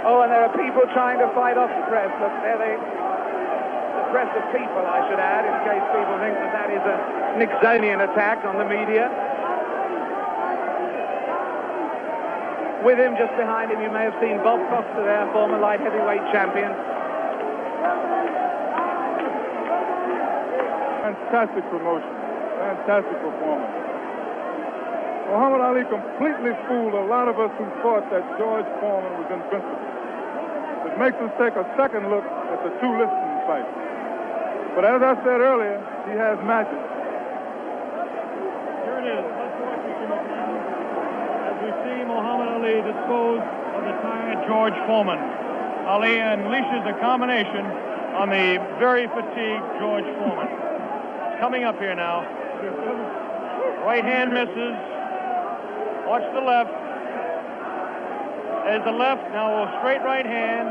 Oh, and there are people trying to fight off the press. Look, there the press of people, I should add, in case people think that that is a Nixonian attack on the media. With him, just behind him, you may have seen Bob Foster there, former light heavyweight champion. Fantastic promotion. Fantastic performance. Muhammad Ali completely fooled a lot of us who thought that George Foreman was invincible. It makes us take a second look at the 2 listing fights. But as I said earlier, he has magic. Here it is. Let's watch it as we see Muhammad Ali dispose of the tired George Foreman. Ali unleashes a combination on the very fatigued George Foreman. It's coming up here now. Right hand misses. Watch the left. There's the left. Now a straight right hand.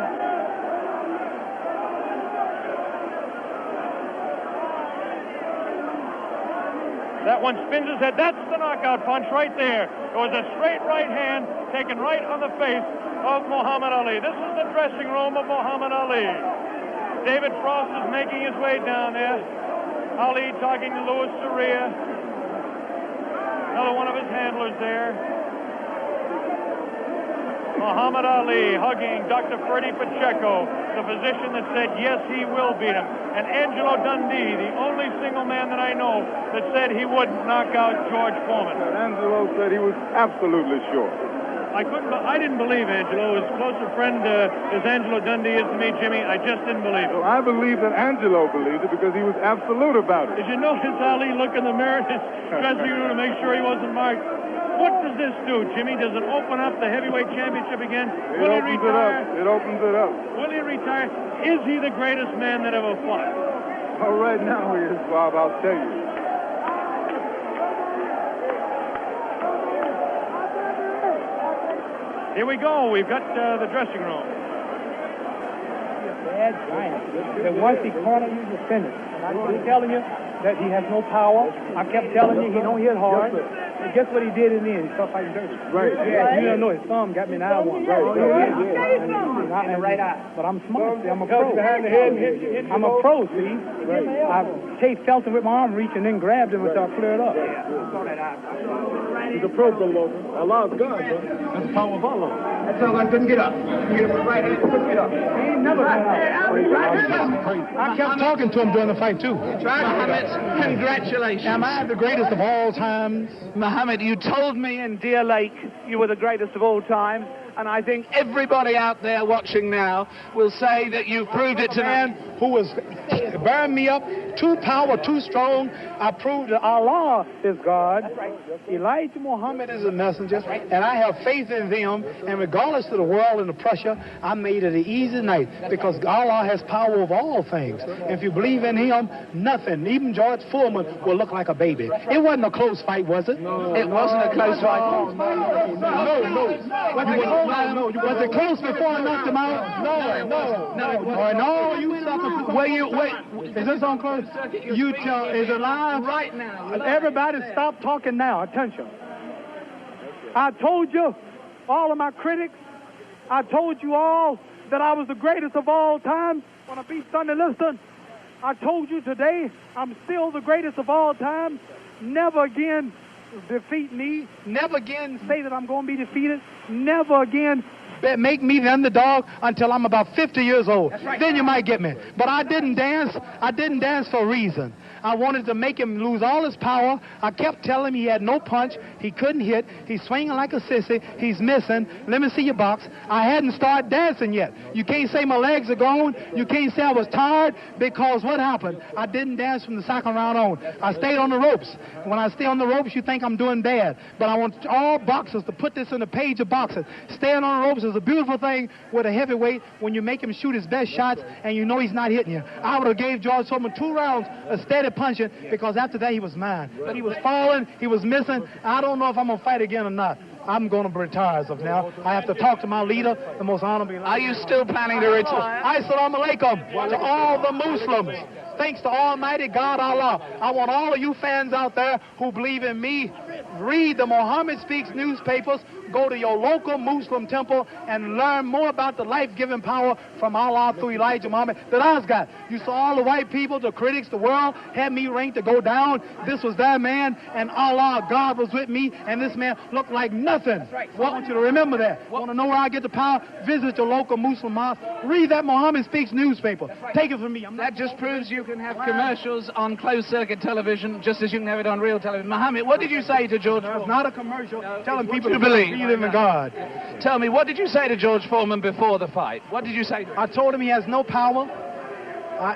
That one spins his head. That's the knockout punch right there. It was a straight right hand taken right on the face of Muhammad Ali. This is the dressing room of Muhammad Ali. David Frost is making his way down there. Ali talking to Louis Soria. Another one of his handlers there. Muhammad Ali hugging Dr. Freddie Pacheco, the physician that said, yes, he will beat him. And Angelo Dundee, the only single man that I know that said he wouldn't knock out George Foreman. Angelo said he was absolutely sure. I didn't believe Angelo. As close a friend as Angelo Dundee is to me, Jimmy, I just didn't believe it. Well, I believe that Angelo believed it because he was absolute about it. Did you notice Ali look in the mirror in his dressing room to make sure he wasn't marked? What does this do, Jimmy? Does it open up the heavyweight championship again? Will he retire? It opens it up. Will he retire? Is he the greatest man that ever fought? Well, right now he is, Bob, I'll tell you. Here we go. We've got the dressing room. Bad giant. That once he cornered you, you're finished. And I kept telling you that he has no power. I kept telling you he don't hit hard. And guess what he did in the end? He started fighting dirty. Right. Yeah, you don't know his thumb got me in the eye one. Right. In the right eye. But I'm smart. See, I'm a pro. I'm a pro, see. Right. I chased Felton with my arm reach and then grabbed him until I cleared up. He's a pro, Bill. Allah's God, bro. That's the power of Allah. That's all I couldn't get up. Get him with right hand, couldn't get up. He ain't never got up. I kept talking to him during the fight, too. Mohammed, congratulations. Am I the greatest of all times? Mohammed, you told me in Deer Lake you were the greatest of all time, and I think everybody out there watching now will say that you've proved it tonight. Man who was bearing me up, too power, too strong. I proved that Allah is God. Elijah Muhammad is a messenger, and I have faith in them. And regardless of the world and the pressure, I made it an easy night because Allah has power over all things. And if you believe in Him, nothing, even George Foreman, will look like a baby. It wasn't a close fight, was it? No, it wasn't a close fight. No. Was it close before I knocked him out? No. You sucker. Wait. Is this on close? You tell. Is it live? Right now. Everybody stop talking now. Attention. I told you, all of my critics, I told you all that I was the greatest of all time when I beat Sonny Liston. I told you today I'm still the greatest of all time. Never again defeat me. Never again say that I'm going to be defeated. Never again make me the underdog until I'm about 50 years old. Right. Then you might get me. But I didn't dance. I didn't dance for a reason. I wanted to make him lose all his power. I kept telling him he had no punch. He couldn't hit. He's swinging like a sissy. He's missing. Let me see your box. I hadn't started dancing yet. You can't say my legs are gone. You can't say I was tired because what happened? I didn't dance from the second round on. I stayed on the ropes. When I stay on the ropes, you think I'm doing bad. But I want all boxers to put this in the page of boxing. Staying on the ropes is a beautiful thing with a heavyweight when you make him shoot his best shots and you know he's not hitting you. I would have gave George Foreman 2 rounds of steady punching because after that he was mine. But he was falling, he was missing. I don't know if I'm going to fight again or not. I'm going to retire as of now. I have to talk to my leader, the most honorable. Are you still planning to retire? Assalamu alaikum to all the Muslims. Thanks to Almighty God Allah. I want all of you fans out there who believe in me, read the Muhammad Speaks newspapers, go to your local Muslim temple and learn more about the life-giving power from Allah through Elijah Muhammad that I've got. You saw all the white people, the critics, the world had me ranked to go down. This was their man, and Allah, God was with me, and this man looked like nothing. I want you to remember that. Want to know where I get the power? Visit your local Muslim mosque. Read that Muhammad Speaks newspaper. Take it from me. That just proves you can have commercials on closed-circuit television just as you can have it on real television. Mohammed, what did you say to George Foreman? It's not a commercial telling people to believe in God. Tell me, what did you say to George Foreman before the fight? What did you say to him? I told him he has no power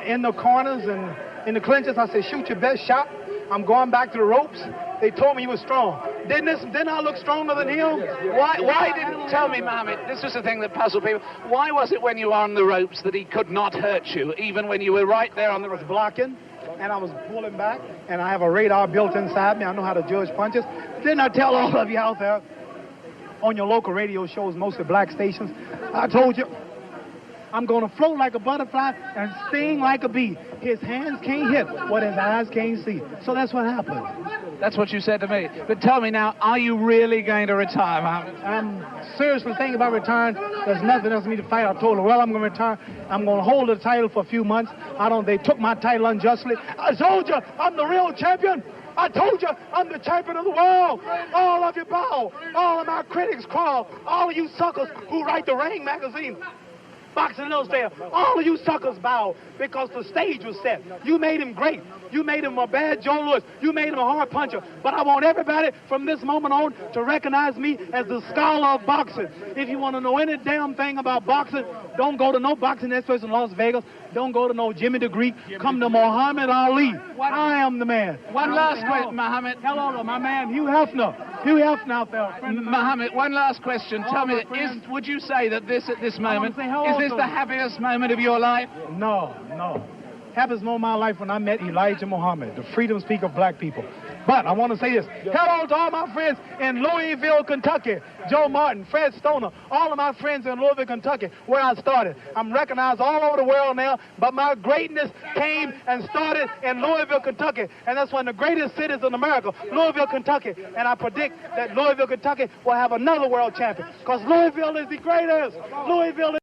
in the corners and in the clinches. I said, shoot your best shot. I'm going back to the ropes. They told me he was strong. Didn't I look stronger than him? Why didn't tell me, Mohammed? This was the thing that puzzled people. Why was it when you were on the ropes that he could not hurt you, even when you were right there on the ropes? Blocking, and I was pulling back, and I have a radar built inside me. I know how to judge punches. Didn't I tell all of you out there on your local radio shows, mostly black stations? I told you, I'm going to float like a butterfly and sting like a bee. His hands can't hit what his eyes can't see. So that's what happened. That's what you said to me. But tell me now, are you really going to retire, Mohammed? I'm seriously thinking about retiring. There's nothing else for me to fight. I told her, well, I'm going to retire. I'm going to hold the title for a few months. They took my title unjustly. I told you, I'm the real champion. I told you, I'm the champion of the world. All of you bow. All of my critics crawl. All of you suckers who write the Ring magazine. Boxing Illustrated, all of you suckers bow because the stage was set. You made him great. You made him a bad Joe Louis. You made him a hard puncher. But I want everybody from this moment on to recognize me as the scholar of boxing. If you want to know any damn thing about boxing, don't go to no boxing experts in Las Vegas. Don't go to no Jimmy the Greek. Come to Muhammad Ali. I am the man. One last question, Muhammad. Hello, my man, Hugh Hefner. Hugh Hefner out there. Muhammad, one last question. Tell me, would you say that this at this moment, is this the happiest moment of your life? No. Happiest moment of my life when I met Elijah Muhammad, the freedom speaker of black people. But I want to say this. Hello to all my friends in Louisville, Kentucky. Joe Martin, Fred Stoner, all of my friends in Louisville, Kentucky, where I started. I'm recognized all over the world now, but my greatness came and started in Louisville, Kentucky. And that's one of the greatest cities in America, Louisville, Kentucky. And I predict that Louisville, Kentucky will have another world champion because Louisville is the greatest. Louisville is